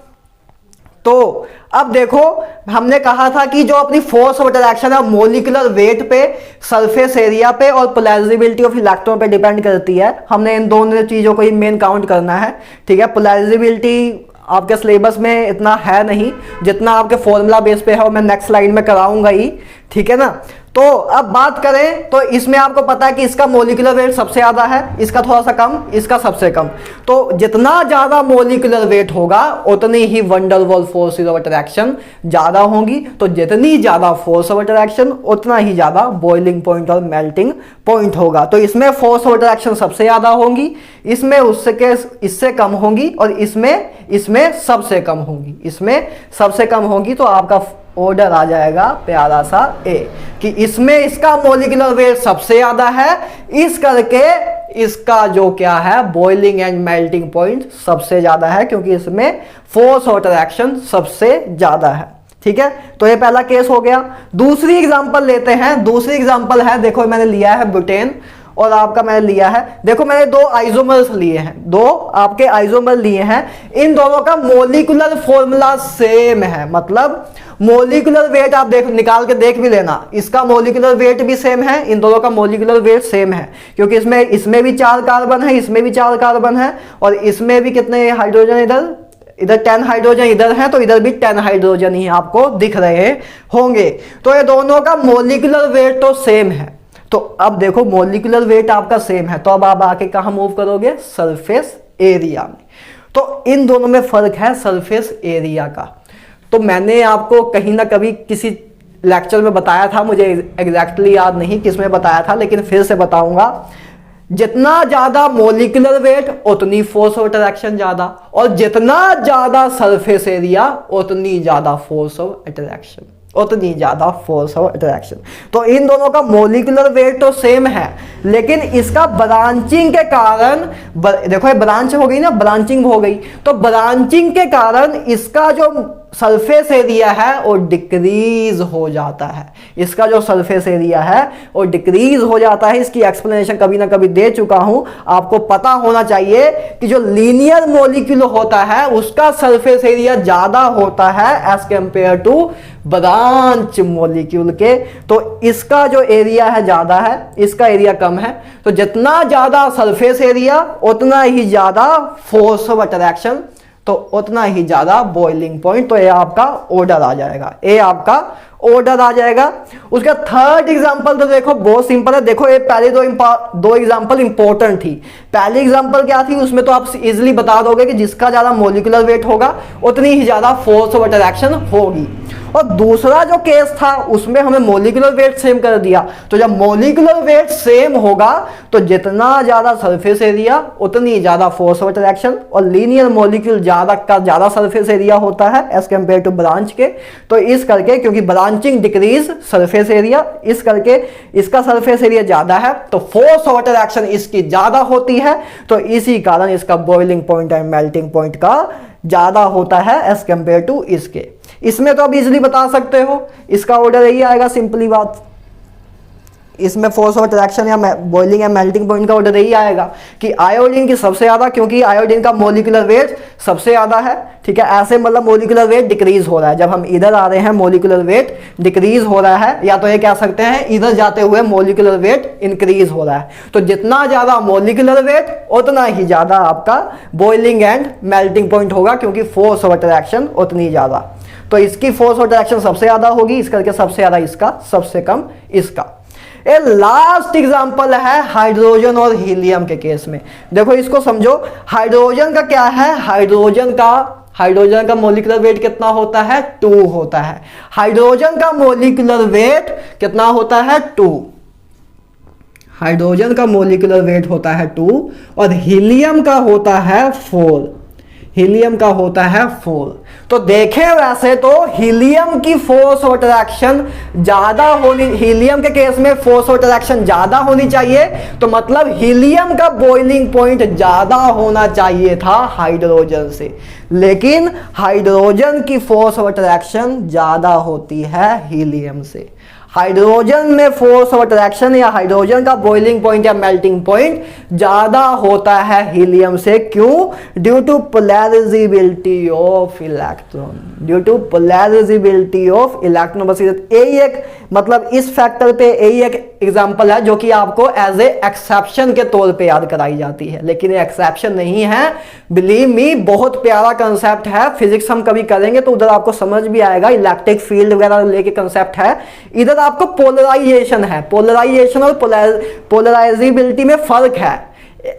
[SPEAKER 1] तो अब देखो, हमने कहा था कि जो अपनी फोर्स ऑफ अट्रैक्शन है मोलिकुलर वेट पे, सरफेस एरिया पे और पोलैरिजिबिलिटी ऑफ इलेक्ट्रॉन पे डिपेंड करती है। हमने इन दोनों चीजों को ही मेन काउंट करना है, ठीक है। पोलैरिजिबिलिटी आपके सिलेबस में इतना है नहीं, जितना आपके फॉर्मूला बेस पे है वो मैं नेक्स्ट स्लाइड में कराऊंगा ही, ठीक है ना। तो अब बात करें तो इसमें आपको पता है कि इसका मोलिकुलर वेट सबसे ज्यादा है, इसका थोड़ा सा कम, इसका सबसे कम। तो जितना ज्यादा मोलिकुलर वेट होगा उतनी ही van der Waals forces of attraction ज्यादा होंगी। तो जितनी ज्यादा फोर्स ऑफ अट्रैक्शन उतना ही ज्यादा बॉइलिंग पॉइंट और मेल्टिंग पॉइंट होगा। तो इसमें फोर्स ऑफ अट्रैक्शन सबसे ज्यादा होंगी, इसमें इससे कम होंगी और इसमें सबसे कम होंगी, इसमें सबसे कम होंगी। तो आपका ऑर्डर आ जाएगा प्यारा सा ए कि इसमें इसका मोलिकुलर वेट सबसे ज्यादा है, इस करके इसका जो क्या है बॉइलिंग एंड मेल्टिंग पॉइंट सबसे ज्यादा है, क्योंकि इसमें फोर्स ऑफ अट्रैक्शन सबसे ज्यादा है। ठीक है, तो ये पहला केस हो गया। दूसरी एग्जांपल लेते हैं। दूसरी एग्जांपल है, देखो मैंने लिया है ब्यूटेन और आपका मैंने लिया है, देखो मैंने दो आइसोमर्स लिए हैं, दो आपके आइसोमर लिए हैं, इन दोनों का मोलिकुलर फॉर्मूला सेम है। मतलब मोलिकुलर वेट आप देख निकाल के देख भी लेना, इसका मोलिकुलर वेट भी सेम है, इन दोनों का मोलिकुलर वेट सेम है, क्योंकि इसमें भी 4 कार्बन है, इसमें भी 4 कार्बन है, और इसमें भी कितने हाइड्रोजन, इधर 10 हाइड्रोजन इधर है, तो इधर भी 10 हाइड्रोजन ही आपको दिख रहे होंगे। तो ये दोनों का मोलिकुलर वेट तो सेम है। तो अब देखो मोलिकुलर वेट आपका सेम है, तो अब आप आके कहां मूव करोगे, सरफेस एरिया में। तो इन दोनों में फर्क है सरफेस एरिया का। तो मैंने आपको कहीं ना कभी किसी लेक्चर में बताया था, मुझे एग्जैक्टली याद नहीं किस में बताया था, लेकिन फिर से बताऊंगा। जितना ज्यादा मोलिकुलर वेट उतनी फोर्स ऑफ अट्रैक्शन ज्यादा, और जितना ज्यादा सरफेस एरिया उतनी ज्यादा फोर्स ऑफ अट्रैक्शन, उतनी ज्यादा फोर्स ऑफ अट्रैक्शन। तो इन दोनों का मोलिकुलर वेट तो सेम है, लेकिन इसका ब्रांचिंग के कारण, देखो ये ब्रांच हो गई ना, ब्रांचिंग हो गई, तो ब्रांचिंग के कारण इसका जो सरफेस एरिया है वो डिक्रीज हो जाता है। इसका जो सरफेस एरिया है वो डिक्रीज हो जाता है। इसकी एक्सप्लेनेशन कभी ना कभी दे चुका हूं, आपको पता होना चाहिए कि जो लीनियर मॉलिक्यूल होता है उसका सरफेस एरिया ज्यादा होता है as compare to branch molecule के। तो इसका जो एरिया है ज्यादा है, इसका एरिया कम है। तो जितना ज्यादा सरफेस एरिया उतना ही ज्यादा फोर्स ऑफ अट्रैक्शन, तो उतना ही ज्यादा बॉइलिंग पॉइंट। तो ये आपका ऑर्डर आ जाएगा, ये आपका ऑर्डर आ जाएगा। उसका थर्ड एग्जांपल तो देखो बहुत सिंपल है। देखो ये पहले दो एग्जांपल इंपॉर्टेंट थी। पहली एग्जांपल क्या थी, उसमें तो आप इजीली बता दोगे कि जिसका ज्यादा मॉलिक्यूलर वेट होगा उतनी ही ज्यादा फोर्स ऑफ अट्रैक्शन होगी। और दूसरा जो केस था उसमें हमें मॉलिक्यूलर वेट सेम कर दिया। तो जब मॉलिक्यूलर वेट सेम होगा तो जितना ज्यादा सरफेस एरिया उतनी ज्यादा फोर्स ऑफ अट्रैक्शन, और लीनियर मॉलिक्यूल ज्यादा सरफेस एरिया होता है एज कंपेयर टू ब्रांच के। तो इस करके, क्योंकि ब्रांचिंग डिक्रीज सरफेस एरिया, इस करके इसका सरफेस एरिया ज्यादा है तो फोर्स ऑफ अट्रैक्शन इसकी ज्यादा होती है। तो इसी कारण इसका boiling point and melting point का ज्यादा होता है एज कंपेयर टू इसके। इसमें तो आप इजीली बता सकते हो, इसका ऑर्डर यही आएगा, सिंपली बात। इसमें फोर्स ऑफ अट्रैक्शन या बॉइलिंग या मेल्टिंग पॉइंट का ऑर्डर यही आएगा कि आयोडीन की सबसे ज्यादा, क्योंकि आयोडीन का मोलिकुलर वेट सबसे ज्यादा है। ठीक है, ऐसे मतलब मोलिकुलर वेट डिक्रीज हो रहा है। जब हम इधर आ रहे हैं मोलिकुलर वेट डिक्रीज हो रहा है, या तो ये कह सकते हैं इधर जाते हुए मोलिकुलर वेट इंक्रीज हो रहा है। तो जितना ज्यादा मोलिकुलर वेट उतना ही ज्यादा आपका बॉइलिंग एंड मेल्टिंग पॉइंट होगा, क्योंकि फोर्स ऑफ अट्रैक्शन उतनी ज्यादा। तो इसकी फोर्स ऑफ अट्रैक्शन सबसे ज्यादा होगी, इस करके सबसे ज्यादा इसका, सबसे कम इसका। ए लास्ट एग्जांपल है हाइड्रोजन और हीलियम के केस में। देखो इसको समझो, हाइड्रोजन का क्या है, हाइड्रोजन का मोलिकुलर वेट कितना होता है, 2 होता है। हाइड्रोजन का मोलिकुलर वेट कितना होता है, 2। हाइड्रोजन का मोलिकुलर वेट होता है 2 और हीलियम का होता है 4। हीलियम का होता है 4। तो देखें वैसे तो हीलियम की फोर्स ऑफ अट्रैक्शन ज्यादा होनी, हीलियम के केस में फोर्स ऑफ अट्रैक्शन ज्यादा होनी चाहिए। तो मतलब हीलियम का बॉइलिंग पॉइंट ज्यादा होना चाहिए था हाइड्रोजन से, लेकिन हाइड्रोजन की फोर्स ऑफ अट्रैक्शन ज्यादा होती है हीलियम से। हाइड्रोजन में फोर्स ऑफ अट्रैक्शन या हाइड्रोजन का बॉइलिंग पॉइंट या मेल्टिंग पॉइंट ज्यादा होता है हीलियम से। क्यों? Due to polarizability of electron, due to polarizability of electron. बस यही एक मतलब इस फैक्टर पे यही एक एग्जाम्पल है जो कि आपको एज ए एक्सेप्शन के तौर पे याद कराई जाती है, लेकिन ये एक्सेप्शन नहीं है, बिलीव मी, बहुत प्यारा कंसेप्ट है। फिजिक्स हम कभी करेंगे तो उधर आपको समझ भी आएगा, इलेक्ट्रिक फील्ड वगैरह लेके कंसेप्ट है। इधर आपको पोलराइजेशन है, पोलराइजेशन और पोलराइजेबिलिटी में फर्क है,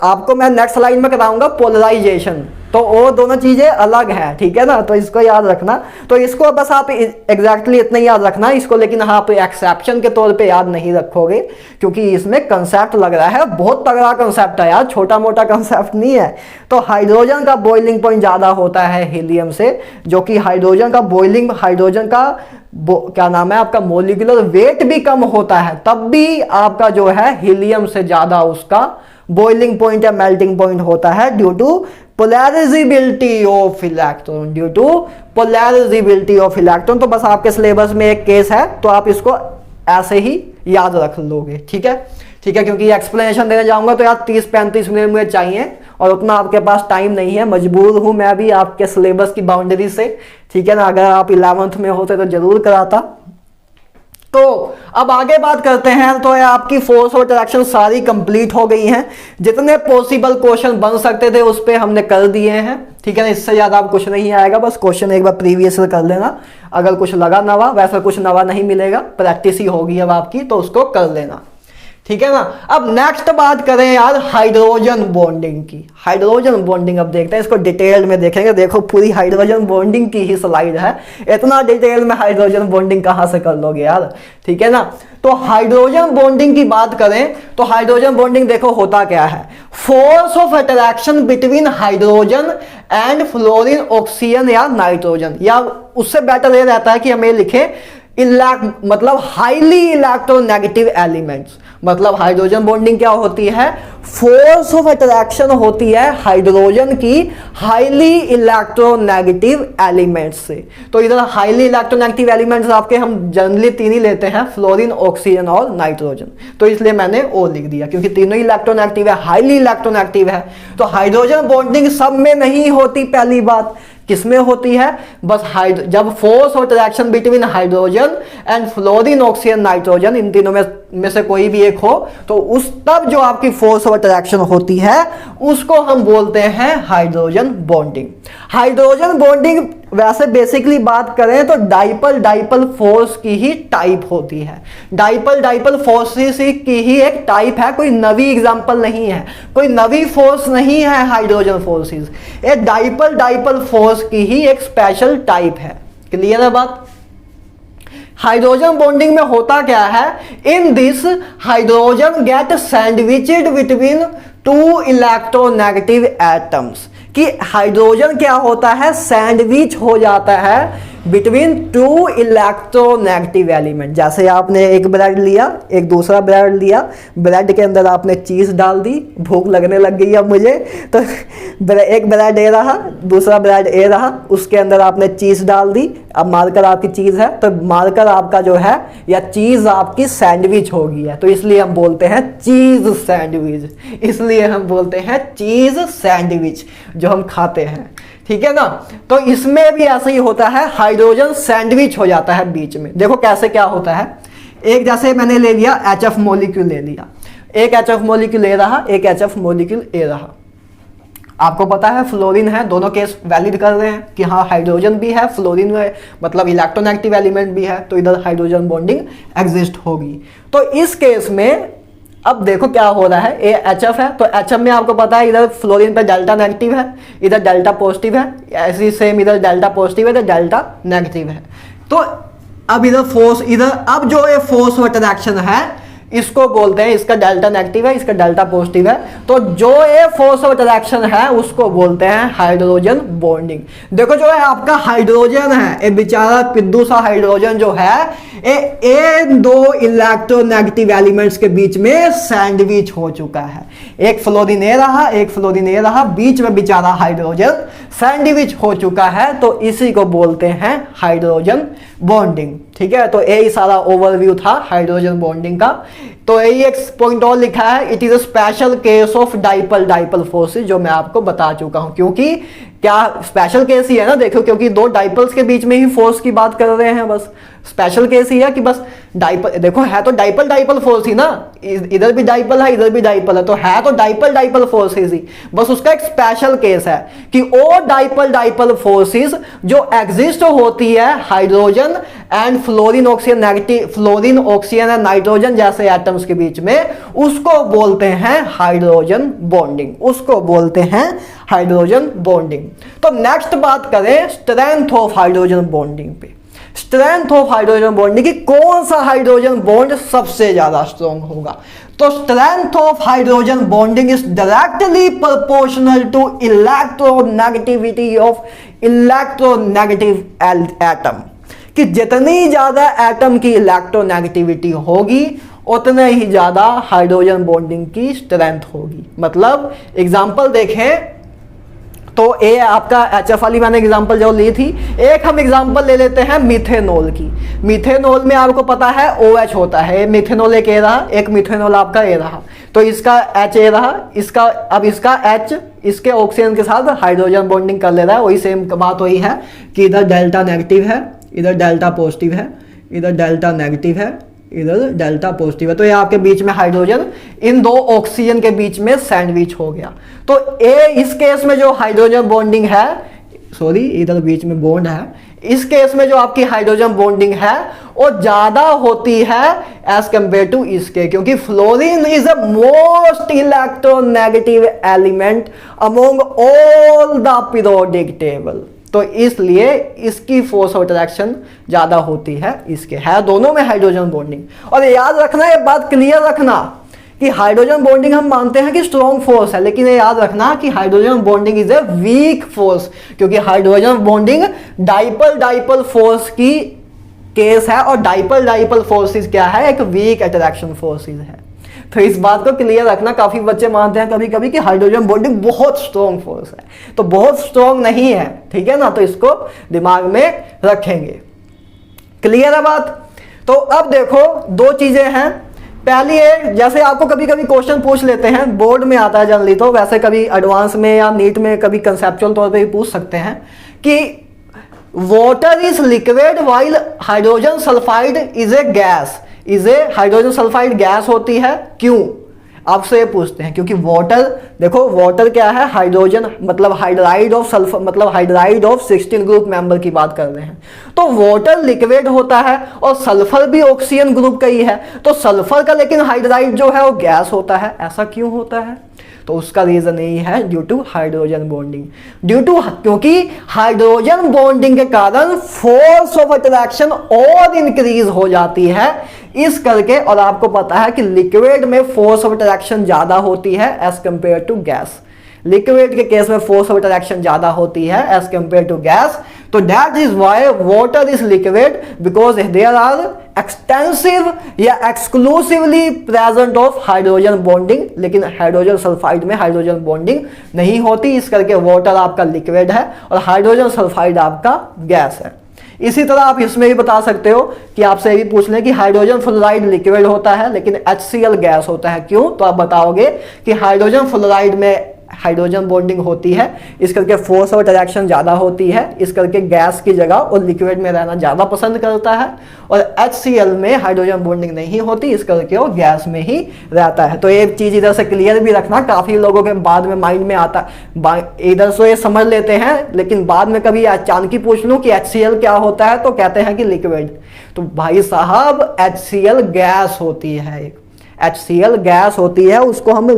[SPEAKER 1] आपको मैं नेक्स्ट स्लाइड में कराऊंगा पोलराइजेशन, तो वो दोनों चीजें अलग है, ठीक है ना, तो इसको याद रखना। तो इसको बस आप एग्जैक्टली इतना ही याद रखना इसको, लेकिन हाँ आप एक्सेप्शन के तौर पे याद नहीं रखोगे क्योंकि इसमें कंसेप्ट लग रहा है, बहुत तगड़ा कंसेप्ट है यार, छोटा मोटा कंसेप्ट नहीं है। तो हाइड्रोजन का बॉइलिंग पॉइंट ज्यादा होता है हीलियम से, जो कि हाइड्रोजन का क्या नाम है आपका, मोलिकुलर वेट भी कम होता है, तब भी आपका जो है हीलियम से ज्यादा उसका बॉइलिंग पॉइंट या मेल्टिंग पॉइंट होता है due to polarizability of electron, तो बस आपके सिलेबस में एक केस है तो आप इसको ऐसे ही याद रख लोगे, ठीक है, क्योंकि एक्सप्लेनेशन देने जाऊंगा तो यार 30-35 मिनट मुझे चाहिए और उतना आपके पास टाइम नहीं है, मजबूर हूं मैं भी आपके सिलेबस की बाउंड्री से, ठीक है ना। अगर आप 11th में होते तो जरूर कराता। तो अब आगे बात करते हैं, तो आपकी फोर्स और अट्रैक्शन सारी कंप्लीट हो गई हैं, जितने पॉसिबल क्वेश्चन बन सकते थे उस पे हमने कर दिए हैं, ठीक है ना। इससे ज्यादा अब कुछ नहीं आएगा, बस क्वेश्चन एक बार प्रीवियस कर लेना, अगर कुछ लगा नवा, वैसा कुछ नवा नहीं मिलेगा, प्रैक्टिस ही होगी अब आपकी, तो उसको कर लेना, ठीक है ना। अब नेक्स्ट बात करें यार हाइड्रोजन बॉन्डिंग की। हाइड्रोजन बॉन्डिंग अब देखते हैं, इसको डिटेल में देखेंगे। देखो पूरी हाइड्रोजन बॉन्डिंग की ही स्लाइड है, इतना डिटेल में हाइड्रोजन बॉन्डिंग कहां से कर लोगे यार, ठीक है ना। तो हाइड्रोजन बॉन्डिंग की बात करें तो हाइड्रोजन बॉन्डिंग देखो होता क्या है, force of attraction between hydrogen and fluorine, oxygen या नाइट्रोजन, या उससे बेटर ये रहता है कि हमें लिखे मतलब हाईली इलेक्ट्रोनेगेटिव एलिमेंट्स। मतलब हाइड्रोजन बॉन्डिंग क्या होती है, फोर्स ऑफ अट्रैक्शन होती है हाइड्रोजन की हाईली इलेक्ट्रोनेगेटिव एलिमेंट्स से। तो इधर हाईली इलेक्ट्रोनेगेटिव एलिमेंट्स आपके हम जनरली 3 ही लेते हैं, फ्लोरीन, ऑक्सीजन और नाइट्रोजन, तो इसलिए मैंने ओ लिख दिया क्योंकि तीनों ही इलेक्ट्रोनेगेटिव है, हाईली इलेक्ट्रोनेगेटिव है। तो हाइड्रोजन बॉन्डिंग सब में नहीं होती, पहली बात किसमें होती है, बस जब फोर्स और attraction between hydrogen and fluorine, oxygen, nitrogen, इन तीनों में से कोई भी एक हो, तो उस तब जो आपकी फोर्स और अट्रैक्शन होती है उसको हम बोलते हैं हाइड्रोजन बॉन्डिंग। हाइड्रोजन बॉन्डिंग वैसे बेसिकली बात करें तो डाइपल फोर्स की ही टाइप होती है, डाइपल फोर्सेस की ही एक टाइप है, कोई नवी एग्जांपल नहीं है, कोई नवी फोर्स नहीं है हाइड्रोजन फोर्सेस, ये डाइपल फोर्स की ही एक स्पेशल टाइप है। क्लियर है बात। हाइड्रोजन बॉन्डिंग में होता क्या है, in this hydrogen get sandwiched between 2 electronegative atoms, कि हाइड्रोजन क्या होता है, सैंडविच हो जाता है बिटवीन 2 इलेक्ट्रोनेगेटिव एलिमेंट। जैसे आपने एक ब्रेड लिया, एक दूसरा ब्रेड लिया, ब्रेड के अंदर आपने चीज डाल दी, भूख लगने लग गई अब मुझे, तो एक ब्रेड ए रहा, दूसरा ब्रेड ए रहा, उसके अंदर आपने चीज डाल दी, अब मार्कर आपकी चीज है, तो मार्कर आपका जो है या चीज आपकी सैंडविच हो गई है, तो इसलिए हम बोलते हैं चीज सैंडविच, इसलिए हम बोलते हैं चीज सैंडविच जो हम खाते हैं, ठीक है ना। तो इसमें भी ऐसा ही होता है, हाइड्रोजन सैंडविच हो जाता है बीच में। देखो कैसे क्या होता है, एक जैसे मैंने ले लिया HF मॉलिक्यूल ले लिया, एक HF मॉलिक्यूल ए रहा, एक HF मॉलिक्यूल ए रहा। आपको पता है फ्लोरीन है, दोनों केस वैलिड कर रहे हैं कि हाँ हाइड्रोजन भी है, फ्लोरीन में मतलब इलेक्ट्रोनेगेटिव एलिमेंट भी है, तो इधर हाइड्रोजन बॉन्डिंग एग्जिस्ट होगी। तो इस केस में अब देखो क्या हो रहा है, ए HF है, तो HF में आपको पता है इधर फ्लोरीन पे डेल्टा नेगेटिव है, इधर डेल्टा पॉजिटिव है, ऐसी सेम इधर डेल्टा पॉजिटिव है, इधर डेल्टा नेगेटिव है। तो अब इधर फोर्स, इधर अब जो ये फोर्स और अट्रैक्शन है इसको बोलते हैं, इसका डेल्टा नेगेटिव है, इसका डेल्टा पॉजिटिव है, तो जो ये फोर्स ऑफ अट्रैक्शन है उसको बोलते हैं हाइड्रोजन बॉन्डिंग। देखो जो है आपका हाइड्रोजन है, ये बेचारा पिद्दू सा हाइड्रोजन जो है ये 2 इलेक्ट्रोनेगेटिव एलिमेंट्स के बीच में सैंडविच हो चुका है, एक फ्लोरीन ए रहा, एक फ्लोरीन ए रहा, बीच में बेचारा हाइड्रोजन सैंडविच हो चुका है, तो इसी को बोलते हैं हाइड्रोजन बॉन्डिंग, ठीक है। तो यही सारा ओवरव्यू था हाइड्रोजन बॉन्डिंग का। तो यही एक पॉइंट और लिखा है, it is a special case of dipole forces, जो मैं आपको बता चुका हूं, क्योंकि क्या स्पेशल केस ही है ना, देखो, क्योंकि दो डाइपल्स के बीच में ही फोर्स की बात कर रहे हैं, बस स्पेशल केस ही है कि बस डाइपल, देखो है तो डाइपल डाइपल फोर्स ही ना, इधर भी डाइपल है इधर भी डाइपल है, तो है तो डाइपल डाइपल फोर्सेस ही, बस उसका एक स्पेशल केस है कि वो डाइपल डाइपल फोर्सेस जो एग्जिस्ट होती है hydrogen and fluorine oxygen negative, fluorine oxygen and nitrogen जैसे एटम्स के बीच में, उसको बोलते हैं हाइड्रोजन बॉन्डिंग, उसको बोलते हैं हाइड्रोजन बॉन्डिंग। तो नेक्स्ट बात करें स्ट्रेंथ ऑफ हाइड्रोजन बॉन्डिंग पे। स्ट्रेंथ ऑफ हाइड्रोजन बॉन्डिंग की कौन सा हाइड्रोजन बॉन्ड सबसे ज्यादा स्ट्रॉन्ग होगा, तो strength of hydrogen bonding is directly proportional to electronegativity of electronegative atom, कि जितनी ज्यादा एटम की इलेक्ट्रोनेगेटिविटी होगी उतने ही ज्यादा हाइड्रोजन बॉन्डिंग की स्ट्रेंथ होगी। मतलब एग्जांपल देखें तो ए आपका HF वाली मैंने एग्जांपल जो ली थी, एक हम एग्जांपल ले लेते हैं मिथेनॉल की। मिथेनॉल में आपको पता है OH होता है, मिथेनॉल एक ए रहा, एक मिथेनॉल आपका ए रहा, तो इसका H ए रहा, इसका अब इसका H इसके ऑक्सीजन के साथ हाइड्रोजन बॉन्डिंग कर ले रहा है। वही सेम बात वही है कि इधर डेल्टा नेगेटिव है, इधर डेल्टा पॉजिटिव है, इधर डेल्टा नेगेटिव है, इधर डेल्टा पॉजिटिव है, तो ये आपके बीच में हाइड्रोजन इन दो ऑक्सीजन के बीच में सैंडविच हो गया। तो ए इस केस में जो हाइड्रोजन बॉन्डिंग है, सॉरी इधर बीच में बॉन्ड है, इस केस में जो आपकी हाइड्रोजन बॉन्डिंग है वो ज्यादा होती है एज कंपेयर टू इसके, क्योंकि fluorine is the most electronegative element among all the periodic table, तो इसलिए इसकी फोर्स ऑफ अट्रैक्शन ज्यादा होती है इसके, है दोनों में हाइड्रोजन बॉन्डिंग। और याद रखना, ये बात क्लियर रखना कि हाइड्रोजन बॉन्डिंग हम मानते हैं कि स्ट्रॉन्ग फोर्स है, लेकिन ये याद रखना कि hydrogen bonding is a weak force, क्योंकि hydrogen bonding dipole dipole force की केस है, और डाइपल डाइपल फोर्सेस क्या है, एक वीक अट्रैक्शन फोर्सेस है। तो इस बात को क्लियर रखना, काफी बच्चे मानते हैं कभी कभी कि हाइड्रोजन बॉन्डिंग बहुत स्ट्रॉन्ग फोर्स है, तो बहुत स्ट्रॉन्ग नहीं है, ठीक है ना, तो इसको दिमाग में रखेंगे। क्लियर है बात। तो अब देखो दो चीजें हैं, पहली है जैसे आपको कभी कभी क्वेश्चन पूछ लेते हैं, बोर्ड में आता है जनरली, तो वैसे कभी एडवांस में या नीट में कभी कंसेप्चुअल तौर पे भी पूछ सकते हैं कि water is liquid while hydrogen sulphide is a gas, is a hydrogen sulphide gas होती है, क्यों आपसे ये पूछते हैं, क्योंकि वाटर, देखो वाटर क्या है, हाइड्रोजन मतलब हाइड्राइड ऑफ सल्फर, मतलब हाइड्राइड ऑफ 16 ग्रुप मेंबर की बात कर रहे हैं, तो वाटर लिक्विड होता है और सल्फर भी ऑक्सीजन ग्रुप का ही है, तो सल्फर का लेकिन हाइड्राइड जो है वो गैस होता है, ऐसा क्यों होता है, तो उसका रीजन यही है due to hydrogen bonding, due to, क्योंकि हाइड्रोजन बॉन्डिंग के कारण फोर्स ऑफ अट्रैक्शन और इंक्रीज हो जाती है इस करके, और आपको पता है कि लिक्विड में फोर्स ऑफ अट्रैक्शन ज्यादा होती है as compare to gas, liquid के केस में फोर्स ऑफ अट्रैक्शन ज्यादा होती है एज कंपेयर टू गैस, तो that is why water is liquid because there are extensive या exclusively present of hydrogen bonding, लेकिन हाइड्रोजन सल्फाइड में हाइड्रोजन बॉन्डिंग नहीं होती, इस करके वाटर आपका लिक्विड है और हाइड्रोजन सल्फाइड आपका गैस है। इसी तरह आप इसमें भी बता सकते हो कि आपसे ये भी पूछ लें कि हाइड्रोजन फ्लोराइड लिक्विड होता है लेकिन HCl गैस होता है, क्यों, तो आप बताओगे कि हाइड्रोजन फ्लोराइड में हाइड्रोजन बॉन्डिंग होती है, इस करके फोर्स ऑफ अट्रैक्शन ज्यादा होती है, इस करके गैस की जगह और लिक्विड में रहना ज्यादा पसंद करता है, और HCl में हाइड्रोजन बॉन्डिंग नहीं होती, इस करके वो गैस में ही रहता है। तो ये चीज इधर से क्लियर भी रखना, काफी लोगों के बाद में माइंड में आता, इधर से ये समझ लेते हैं लेकिन बाद में कभी अचानक पूछ लूं कि HCl क्या होता है तो कहते हैं कि लिक्विड, तो भाई साहब HCl गैस होती है, एक HCl गैस होती है, उसको हम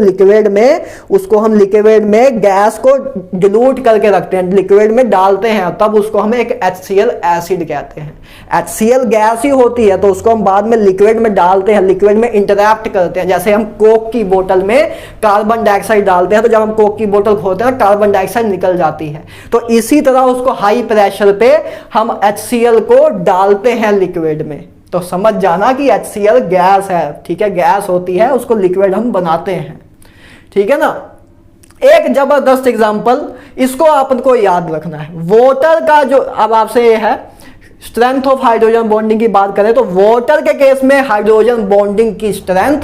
[SPEAKER 1] लिक्विड में गैस को डिलूट करके रखते हैं, लिक्विड में डालते हैं, तब उसको हम एक HCl एसिड कहते हैं। HCl गैस ही होती है तो उसको हम बाद में लिक्विड में डालते हैं, लिक्विड में इंटरैक्ट करते हैं, जैसे हम कोक की बोतल में कार्बन डाइऑक्साइड डालते हैं, तो जब हम कोक की बोतल खोलते हैं कार्बन डाइऑक्साइड निकल जाती है, तो इसी तरह उसको हाई प्रेशर पे हम HCl को डालते हैं लिक्विड में, तो समझ जाना कि HCl गैस है, ठीक है, गैस होती है, उसको लिक्विड हम बनाते हैं, ठीक है ना। एक जबरदस्त एग्जांपल, इसको आपको याद रखना है, वाटर का जो, अब आपसे ये है स्ट्रेंथ ऑफ हाइड्रोजन बॉन्डिंग की बात करें तो वाटर के केस में हाइड्रोजन बॉन्डिंग की स्ट्रेंथ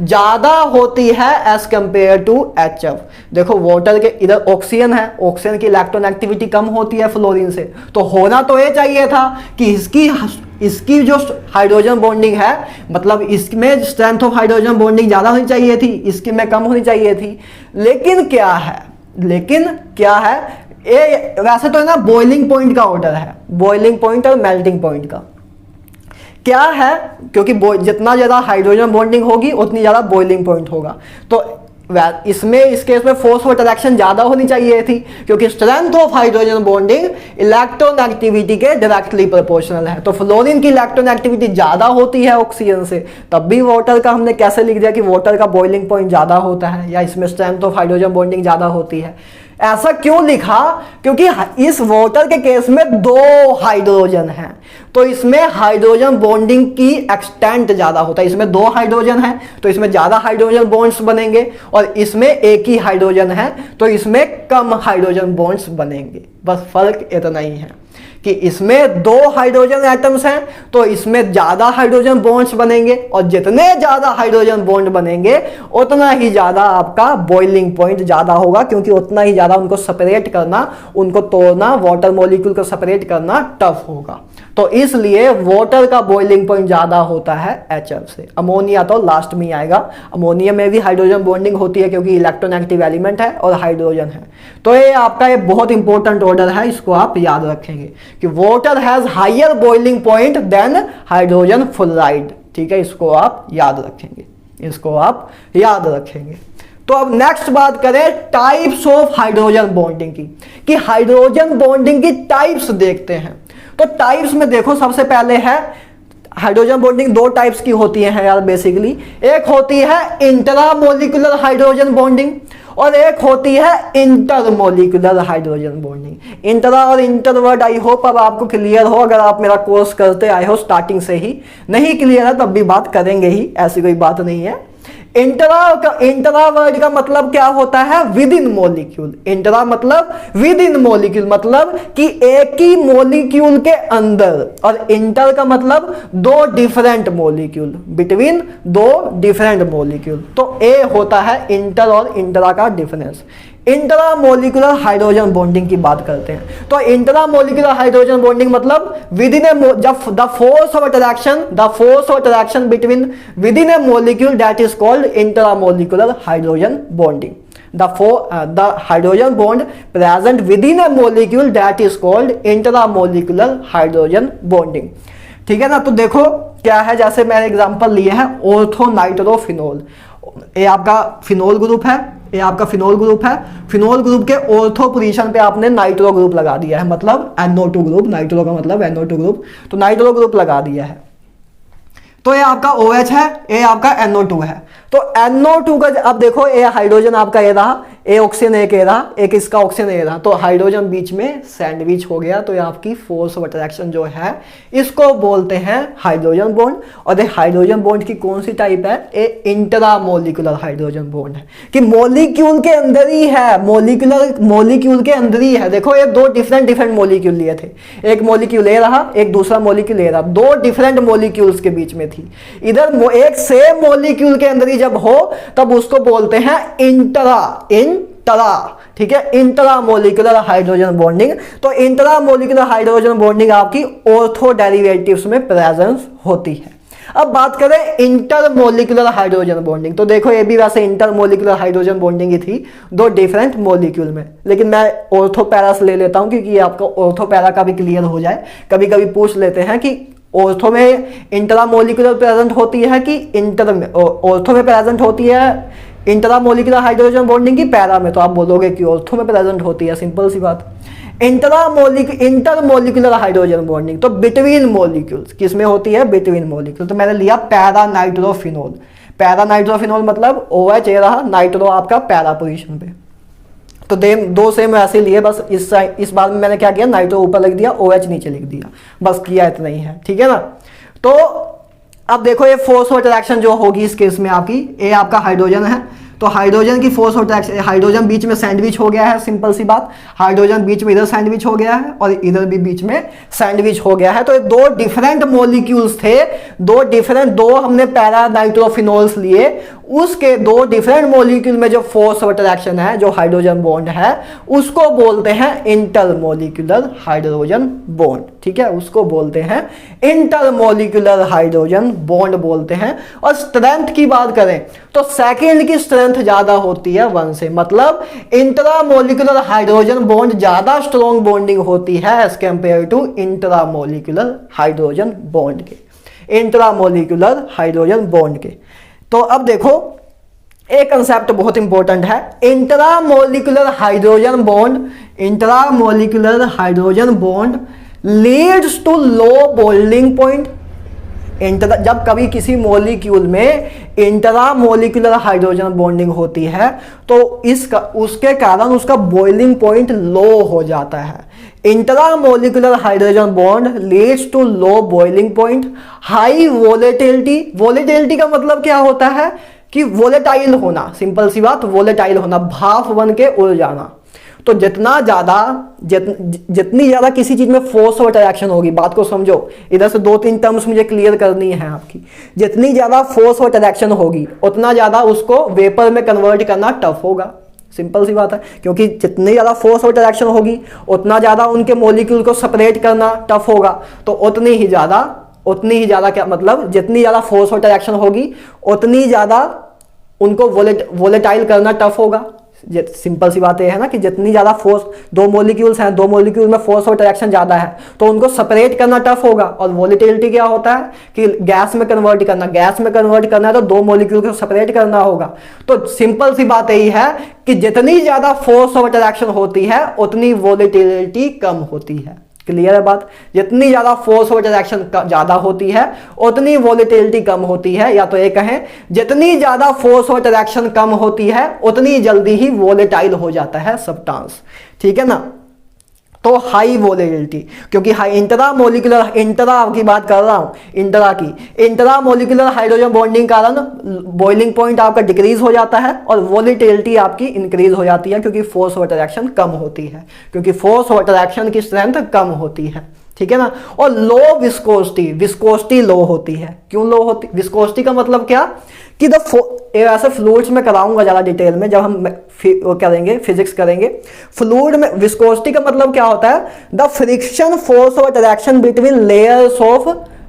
[SPEAKER 1] ज्यादा होती है एज कंपेयर टू HF। देखो वाटर के इधर ऑक्सीजन है, ऑक्सीजन की इलेक्ट्रॉन एक्टिविटी कम होती है फ्लोरीन से, तो होना तो ये चाहिए था कि इसकी जो हाइड्रोजन बॉन्डिंग है, मतलब इसमें स्ट्रेंथ ऑफ हाइड्रोजन बॉन्डिंग ज्यादा होनी चाहिए थी, इसकी में कम होनी चाहिए थी। लेकिन क्या है ये वैसे तो है ना बॉइलिंग पॉइंट का ऑर्डर है, बॉइलिंग पॉइंट और मेल्टिंग पॉइंट का क्या है, क्योंकि जितना ज्यादा हाइड्रोजन बॉन्डिंग होगी उतनी ज्यादा बॉइलिंग पॉइंट होगा। तो इस केस में फोर्स ऑफ अट्रैक्शन ज्यादा होनी चाहिए थी, क्योंकि strength of hydrogen bonding electron activity के डायरेक्टली प्रोपोर्शनल है। तो फ्लोरीन की इलेक्ट्रॉन एक्टिविटी ज्यादा होती है ऑक्सीजन से, तब भी वाटर का हमने कैसे लिख दिया कि वाटर का बॉइलिंग पॉइंट ज्यादा होता है या इसमें स्ट्रेंथ ऑफ हाइड्रोजन बॉन्डिंग ज्यादा होती है। ऐसा क्यों लिखा, क्योंकि इस वाटर के केस में 2 हाइड्रोजन हैं, तो इसमें हाइड्रोजन बॉन्डिंग की एक्सटेंट ज्यादा होता है। इसमें 2 हाइड्रोजन है तो इसमें ज्यादा हाइड्रोजन बॉन्ड्स बनेंगे, और इसमें एक ही हाइड्रोजन है तो इसमें कम हाइड्रोजन बॉन्ड्स बनेंगे। बस फर्क इतना ही है कि इसमें 2 हाइड्रोजन एटम्स हैं तो इसमें ज्यादा हाइड्रोजन बॉन्ड्स बनेंगे, और जितने ज्यादा हाइड्रोजन बॉन्ड बनेंगे उतना ही ज्यादा आपका बॉइलिंग पॉइंट ज्यादा होगा, क्योंकि उतना ही ज्यादा उनको सेपरेट करना, उनको तोड़ना, वाटर मॉलिक्यूल को सेपरेट करना टफ होगा। तो इसलिए वाटर का बॉइलिंग पॉइंट ज्यादा होता है HF से। अमोनिया तो लास्ट में आएगा, अमोनिया में भी हाइड्रोजन बॉन्डिंग होती है क्योंकि इलेक्ट्रॉन एक्टिव एलिमेंट है और हाइड्रोजन है। तो ये आपका एक बहुत इंपॉर्टेंट ऑर्डर है, इसको आप याद रखेंगे कि water has higher boiling point than hydrogen fluoride. ठीक है, इसको आप याद रखेंगे। तो अब नेक्स्ट बात करें टाइप्स ऑफ हाइड्रोजन बॉन्डिंग की, कि हाइड्रोजन बॉन्डिंग की टाइप्स देखते हैं। तो टाइप्स में देखो, सबसे पहले है हाइड्रोजन बॉन्डिंग 2 टाइप्स की होती है यार बेसिकली। एक होती है इंट्रामोलिकुलर हाइड्रोजन बॉन्डिंग और एक होती है इंटरमोलिकुलर हाइड्रोजन बॉन्डिंग। इंट्रा और इंटर वर्ड आई होप अब आपको क्लियर हो, अगर आप मेरा कोर्स करते आए हो स्टार्टिंग से ही। नहीं क्लियर है तब भी बात करेंगे ही, ऐसी कोई बात नहीं है। इंट्रा वर्ड का मतलब क्या होता है, विद इन मॉलिक्यूल। इंट्रा मतलब विद इन मॉलिक्यूल, मतलब कि एक ही मॉलिक्यूल के अंदर, और इंटर का मतलब 2 different molecule, between 2 different molecule. तो ए होता है इंटर और इंट्रा का डिफरेंस। इंट्रामोलिकुलर हाइड्रोजन बॉन्डिंग की बात करते हैं तो इंट्रामोलिकुलर हाइड्रोजन बॉन्डिंग मतलब विद इन ए, जब the force of attraction between with in A molecule that is called intramolecular hydrogen bonding. The hydrogen bond present within a molecule that is called intramolecular hydrogen bonding। ठीक है ना। तो देखो क्या है, जैसे मैंने एग्जांपल लिए हैं ऑर्थोनाइट्रोफिनोल। ये आपका फिनोल ग्रुप है, फिनोल ग्रुप के ऑर्थो पोजीशन पे आपने नाइट्रो ग्रुप लगा दिया है, मतलब NO2 ग्रुप। नाइट्रो का मतलब NO2 ग्रुप, तो नाइट्रो ग्रुप लगा दिया है। तो ये आपका OH है, ये आपका NO2 है। तो NO2 का अब देखो, ये हाइड्रोजन आपका ये रहा, ए ऑक्सीजन एक ये रहा, एक इसका ऑक्सीजन ये रहा, तो हाइड्रोजन बीच में सैंडविच हो गया। तो ये आपकी फोर्स ऑफ अट्रैक्शन जो है इसको बोलते हैं हाइड्रोजन बॉन्ड। और ये हाइड्रोजन बॉन्ड की कौन सी टाइप है, ये इंट्रामोलिकुलर हाइड्रोजन बॉन्ड है, कि मॉलिक्यूल के अंदर ही है, मॉलिक्यूल के अंदर ही है। देखो ये 2 डिफरेंट मॉलिक्यूल लिए थे, एक मॉलिक्यूल ए रहा, एक दूसरा मॉलिक्यूल ए रहा, 2 डिफरेंट मॉलिक्यूल्स के बीच में थी। इधर एक सेम मॉलिक्यूल के अंदर ही जब हो तब उसको बोलते हैं इंट्रा, ठीक है, इंट्रामोलिकुलर हाइड्रोजन बॉन्डिंग। तो इंट्रामोलिकुलर हाइड्रोजन बॉन्डिंग आपकी ऑर्थो डेरिवेटिव्स में प्रेजेंस होती है। अब बात करें इंटरमोलिकुलर हाइड्रोजन बॉन्डिंग, तो देखो ये भी वैसे इंटरमोलिकुलर हाइड्रोजन बॉन्डिंग ही थी 2 डिफरेंट मॉलिक्यूल में, लेकिन मैं ऑर्थोपैरा से ले लेता हूं क्योंकि आपको ऑर्थोपैरा का भी क्लियर हो जाए। कभी कभी पूछ लेते हैं कि ऑर्थो में इंट्रामोलिकुलर प्रेजेंट होती है कि ऑर्थो में प्रेजेंट होती है इंट्रामोलिकुलर हाइड्रोजन बॉन्डिंग की पैरा में, तो आप बोलोगे कि ऑर्थो में प्रेजेंट होती है, सिंपल सी बात। इंटरमोलिकुलर हाइड्रोजन बॉन्डिंग तो बिटवीन मॉलिक्यूल्स, किसमें होती है, बिटवीन मॉलिक्यूल। तो मैंने लिया पैरानाइट्रोफिनोल। पैरानाइट्रोफिनोल मतलब OH ए रहा, नाइट्रो आपका पैरा पोजीशन पे। तो 2 सेम ऐसे लिए, बस इस बार में मैंने क्या किया, नाइट्रो ऊपर लिख दिया, OH नीचे लिख दिया, बस किया इतना ही है। ठीक है ना। तो अब देखो ये फोर्स ऑफ अट्रैक्शन जो होगी इस केस में आपकी, ये आपका हाइड्रोजन है, तो हाइड्रोजन की फोर्स ऑफ अट्रैक्शन, हाइड्रोजन बीच में सैंडविच हो गया है, सिंपल सी बात, हाइड्रोजन बीच में इधर सैंडविच हो गया है और इधर भी बीच में सैंडविच हो गया है। तो ये दो डिफरेंट मॉलिक्यूल्स थे, दो हमने पैरा नाइट्रोफिनोल्स लिए, उसके दो डिफरेंट मॉलिक्यूल में जो फोर्स ऑफ अट्रैक्शन है, जो हाइड्रोजन बॉन्ड है, उसको बोलते हैं इंटरमॉलिक्यूलर हाइड्रोजन बॉन्ड। ठीक है, उसको बोलते हैं इंटरमॉलिक्यूलर हाइड्रोजन बॉन्ड बोलते हैं। और स्ट्रेंथ की बात करें तो सेकंड की स्ट्रेंथ ज्यादा होती है 1 से, मतलब इंट्रामोलिकुलर हाइड्रोजन बॉन्ड ज्यादा स्ट्रॉन्ग बॉन्डिंग होती है as compare to intramolecular hydrogen bond के, इंट्रामोलिकुलर हाइड्रोजन बॉन्ड के। तो अब देखो एक कंसेप्ट बहुत इंपॉर्टेंट है, intramolecular hydrogen bond, intramolecular hydrogen bond leads to low boiling point. जब कभी किसी मॉलिक्यूल में इंट्रामोलिकुलर हाइड्रोजन बॉन्डिंग होती है तो उसके कारण उसका बॉइलिंग पॉइंट लो हो जाता है। Intramolecular hydrogen bond leads to low boiling point, high volatility. Volatility का मतलब क्या होता है कि वोलेटाइल होना, सिंपल सी बात, वोलेटाइल होना, भाप बन के उड़ जाना। तो जितनी ज्यादा किसी चीज में फोर्स ऑफ अट्रैक्शन होगी, बात को समझो, इधर से 2-3 टर्म्स मुझे क्लियर करनी है आपकी, जितनी ज्यादा फोर्स ऑफ अट्रैक्शन होगी उतना ज्यादा उसको वेपर में कन्वर्ट करना टफ होगा, सिंपल सी बात है, क्योंकि जितनी ज्यादा फोर्स ऑफ अट्रैक्शन होगी उतना ज्यादा उनके मॉलिक्यूल को सेपरेट करना टफ होगा। तो उतनी ही ज्यादा क्या मतलब, जितनी ज्यादा फोर्स ऑफ अट्रैक्शन होगी उतनी ज्यादा उनको वोलेटाइल करना टफ होगा। सिंपल सी बात यह है ना कि जितनी ज्यादा फोर्स, दो मॉलिक्यूल्स हैं, दो मॉलिक्यूल में फोर्स ऑफ अट्रैक्शन ज्यादा है तो उनको सेपरेट करना टफ होगा। और वोलेटिलिटी क्या होता है कि गैस में कन्वर्ट करना है तो दो मॉलिक्यूल को सेपरेट करना होगा। तो सिंपल सी बात यही है कि जितनी ज्यादा फोर्स ऑफ अट्रैक्शन होती है उतनी वोलेटिलिटी कम होती है। क्लियर है बात, जितनी ज्यादा फोर्स ऑफ अट्रैक्शन ज्यादा होती है उतनी वोलेटिलिटी कम होती है, या तो ये कहें जितनी ज्यादा फोर्स ऑफ अट्रैक्शन कम होती है उतनी जल्दी ही वोलेटाइल हो जाता है सब्सटेंस। ठीक है ना, तो हाई वोलेटिलिटी, क्योंकि हाई इंट्रामोलिकुलर, इंट्रा की बात कर रहा हूं, इंट्रामोलिकुलर हाइड्रोजन बॉन्डिंग कारण बॉइलिंग पॉइंट आपका डिक्रीज हो जाता है और वोलेटिलिटी आपकी इंक्रीज हो जाती है, क्योंकि फोर्स ऑफ अट्रैक्शन कम होती है, क्योंकि फोर्स ऑफ अट्रैक्शन की स्ट्रेंथ कम होती है। ठीक है ना, और लो विस्कोसिटी लो होती है। क्यों लो होती? विस्कोसिटी का मतलब क्या कि ऐसे फ्लूइड्स में कराऊंगा ज्यादा डिटेल में जब हम करेंगे, फिजिक्स करेंगे। फ्लूइड में विस्कोसिटी का मतलब क्या होता है? The friction force of attraction between layers of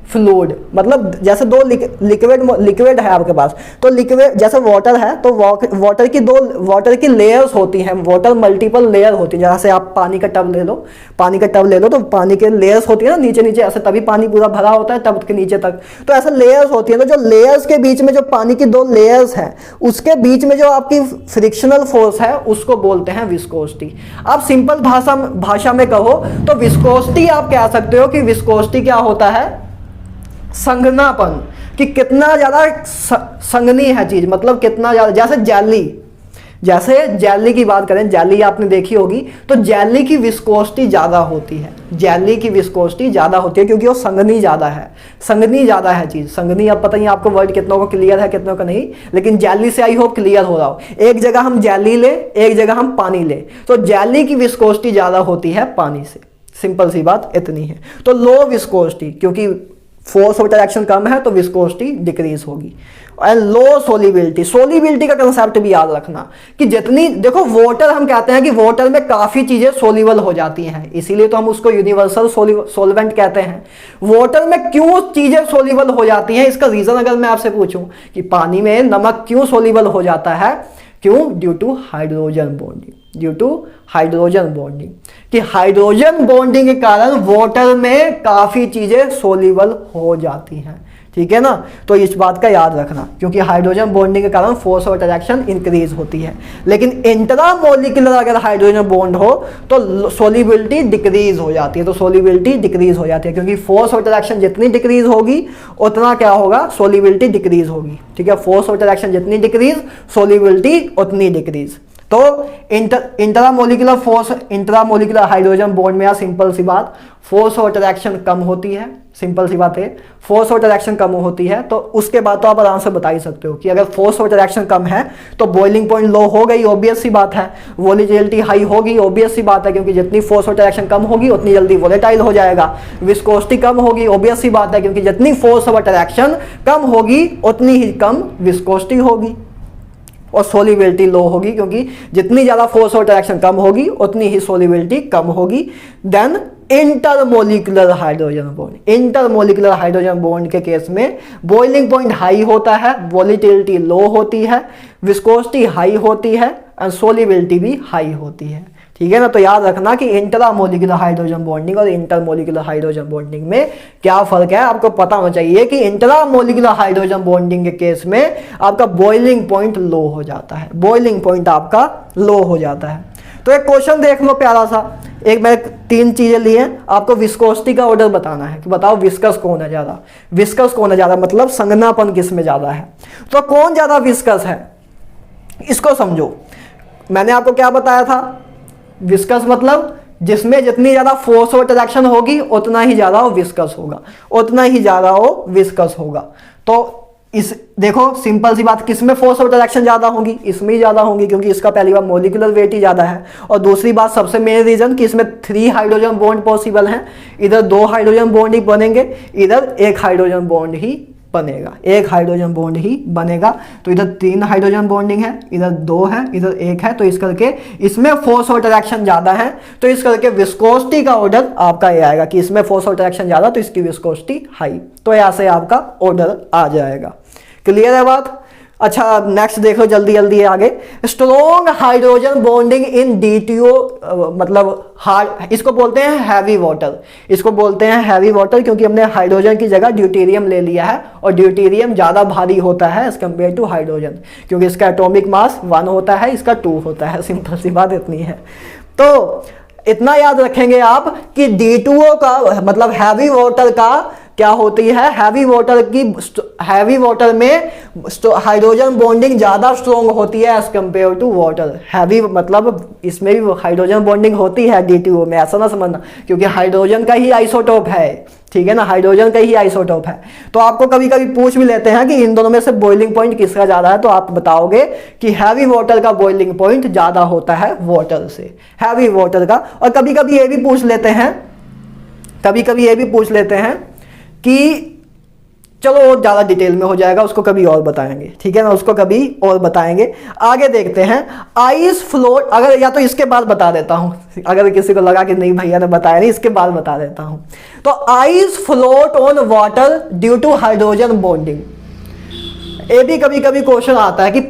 [SPEAKER 1] fluid. मतलब जैसे दो लिक्विड है आपके पास, तो लिक्विड जैसे वाटर है तो वाटर की लेयर्स होती हैं, वाटर मल्टीपल लेयर होती है। जैसे आप पानी का टब ले लो तो पानी के लेयर्स होती है ना, नीचे ऐसे, तभी पानी पूरा भरा होता है टब के नीचे तक। तो ऐसे लेयर्स होती है, तो जो लेयर्स के बीच में जो पानी की दो लेयर्स हैं उसके बीच में जो आपकी फ्रिक्शनल फोर्स है उसको बोलते हैं विस्कोसिटी। आप सिंपल भाषा में कहो तो विस्कोसिटी आप कह सकते हो कि विस्कोसिटी क्या होता है? संघनापन, कि कितना ज्यादा संघनी है चीज, मतलब कितना ज्यादा। जैसे जेली की बात करें, जेली आपने देखी होगी, तो जेली की विस्कोसिटी ज्यादा होती है, क्योंकि वो संघनी ज्यादा है चीज। संघनी, अब पता नहीं आपको वर्ड कितनों को क्लियर है कितनों को नहीं, लेकिन जेली से आई होप क्लियर हो रहा हो। एक जगह हम जेली ले, एक जगह हम पानी ले, तो जेली की विस्कोसिटी ज्यादा होती है पानी से, सिंपल सी बात इतनी है। तो लो विस्कोसिटी, क्योंकि फोर्स ऑफ अट्रैक्शन कम है तो विस्कोसिटी डिक्रीज होगी। एंड लो सोलिबिलिटी का कंसेप्ट भी याद रखना कि जितनी, देखो वाटर, हम कहते हैं कि वाटर में काफी चीजें सोल्यूबल हो जाती हैं, इसीलिए तो हम उसको यूनिवर्सल सोलवेंट कहते हैं। वाटर में क्यों चीजें सोल्यूबल हो जाती हैं, इसका रीजन अगर मैं आपसे पूछूं कि पानी में नमक क्यों सोल्यूबल हो जाता है, क्यों? ड्यू टू हाइड्रोजन बॉन्डिंग, कि हाइड्रोजन बॉन्डिंग के कारण वाटर में काफी चीजें सोल्यूबल हो जाती हैं। ठीक है ना, तो इस बात का याद रखना, क्योंकि हाइड्रोजन बॉन्डिंग के कारण फोर्स ऑफ अट्रैक्शन इंक्रीज होती है। लेकिन इंट्रामोलिकुलर अगर हाइड्रोजन बॉन्ड हो तो सोल्यूबिलिटी डिक्रीज हो जाती है, क्योंकि फोर्स ऑफ अट्रैक्शन जितनी डिक्रीज होगी उतना क्या होगा? सोल्यूबिलिटी डिक्रीज होगी। ठीक है, फोर्स ऑफ अट्रैक्शन जितनी डिक्रीज, सोल्यूबिलिटी उतनी डिक्रीज। तो intramolecular force, intramolecular hydrogen bond में, या सिंपल सी बात, फोर्स ऑफ अट्रैक्शन कम होती है, सिंपल सी बात है, फोर्स ऑफ अट्रैक्शन कम होती है। तो उसके बाद तो आप आराम से बता ही सकते हो कि अगर फोर्स ऑफ अट्रैक्शन कम है तो बॉइलिंग पॉइंट लो हो गई, ऑब्वियस सी बात है। वोलेटिलिटी हाई होगी, ऑब्वियस सी बात है, क्योंकि जितनी फोर्स ऑफ अट्रैक्शन कम होगी उतनी जल्दी वोलेटाइल हो जाएगा। विस्कोसिटी कम होगी, ऑब्वियस सी बात है, क्योंकि जितनी फोर्स ऑफ अट्रैक्शन कम होगी उतनी ही कम विस्कोसिटी होगी। और सोलिबिलिटी लो होगी, क्योंकि जितनी ज्यादा फोर्स ऑफ अट्रैक्शन कम होगी उतनी ही सोलिबिलिटी कम होगी। Then intermolecular hydrogen bond, intermolecular hydrogen bond के केस में बॉइलिंग पॉइंट हाई होता है, वोलेटिलिटी लो होती है, विस्कोसिटी हाई होती है और सोलिबिलिटी भी हाई होती है। ठीक है ना। तो याद रखना कि इंट्रामोलिकुलर हाइड्रोजन बॉन्डिंग और इंटरमोलिकुलर हाइड्रोजन बॉन्डिंग में क्या फर्क है, आपको पता होना चाहिए कि इंट्रामोलिकुलर हाइड्रोजन बॉन्डिंग के केस में आपका बॉइलिंग पॉइंट लो हो जाता है, बॉइलिंग पॉइंट आपका लो हो जाता है। तो एक क्वेश्चन देख लो प्यारा सा, एक मैं 3 चीजें ली हैं, आपको विस्कोसिटी का ऑर्डर बताना है कि बताओ विस्कस कौन है ज्यादा, विस्कस कौन है ज्यादा, मतलब संघनापन किस में ज्यादा है। तो कौन ज्यादा विस्कस है इसको समझो। मैंने आपको क्या बताया था, विस्कस मतलब जिसमें जितनी ज्यादा फोर्स ऑफ अट्रैक्शन होगी उतना ही ज्यादा वो विस्कस होगा, उतना ही ज्यादा वो विस्कस होगा। तो इस देखो सिंपल सी बात, किसमें फोर्स ऑफ अट्रैक्शन ज्यादा होगी, इसमें ही ज्यादा होंगी, क्योंकि इसका पहली बात मॉलिक्यूलर वेट ही ज्यादा है, और दूसरी बात सबसे मेन रीजन कि इसमें 3 हाइड्रोजन बॉन्ड पॉसिबल हैं। इधर 2 हाइड्रोजन बॉन्ड ही बनेंगे, इधर 1 हाइड्रोजन बॉन्ड ही बनेगा, 1 हाइड्रोजन बॉन्ड ही बनेगा। तो इधर 3 हाइड्रोजन बॉन्डिंग है, इधर 2 है, इधर 1 है, तो इस करके इसमें फोर्स ऑफ अट्रैक्शन ज्यादा है, तो इस करके विस्कोसिटी का ऑर्डर आपका ये आएगा कि इसमें फोर्स ऑफ अट्रैक्शन ज्यादा तो इसकी विस्कोसिटी हाई। तो यहाँ से आपका ऑर्डर आ जाएगा। क्लियर है बात। अच्छा नेक्स्ट देखो जल्दी जल्दी आगे, strong hydrogen bonding in DTO, मतलब हार्ड, इसको बोलते हैं हैवी वाटर, इसको बोलते हैं हैवी वाटर, क्योंकि हमने हाइड्रोजन की जगह ड्यूटेरियम ले लिया है, और ड्यूटेरियम ज्यादा भारी होता है एज कंपेयर टू हाइड्रोजन, क्योंकि इसका एटॉमिक मास 1 होता है, इसका 2 होता है, सिंपल सी बात इतनी है। तो इतना याद रखेंगे आप कि D2O का मतलब हैवी वाटर का क्या होती है, हैवी वाटर की, हैवी वाटर में हाइड्रोजन बॉन्डिंग ज्यादा स्ट्रॉन्ग होती है as compare to water. Heavy मतलब इसमें भी हाइड्रोजन बॉन्डिंग होती है D2O में, ऐसा ना समझना, क्योंकि हाइड्रोजन का ही आइसोटोप है, ठीक है ना, हाइड्रोजन का ही आइसोटोप है। तो आपको कभी कभी पूछ भी लेते हैं कि इन दोनों में से बॉइलिंग पॉइंट किसका ज्यादा है, तो आप बताओगे कि हैवी वाटर का बॉइलिंग पॉइंट ज्यादा होता है वाटर से, हैवी वाटर का। और कभी कभी ये भी पूछ लेते हैं, कभी कभी ये भी पूछ लेते हैं कि चलो और ज्यादा डिटेल में हो जाएगा, उसको कभी और बताएंगे, ठीक है ना, उसको कभी और बताएंगे। आगे देखते हैं आइस फ्लोट, अगर या तो इसके बाद बता देता हूं, अगर किसी को लगा कि नहीं भैया ने बताया नहीं, इसके बाद बता देता हूं। तो ice float on water due to hydrogen bonding, ये भी कभी कभी क्वेश्चन आता है कि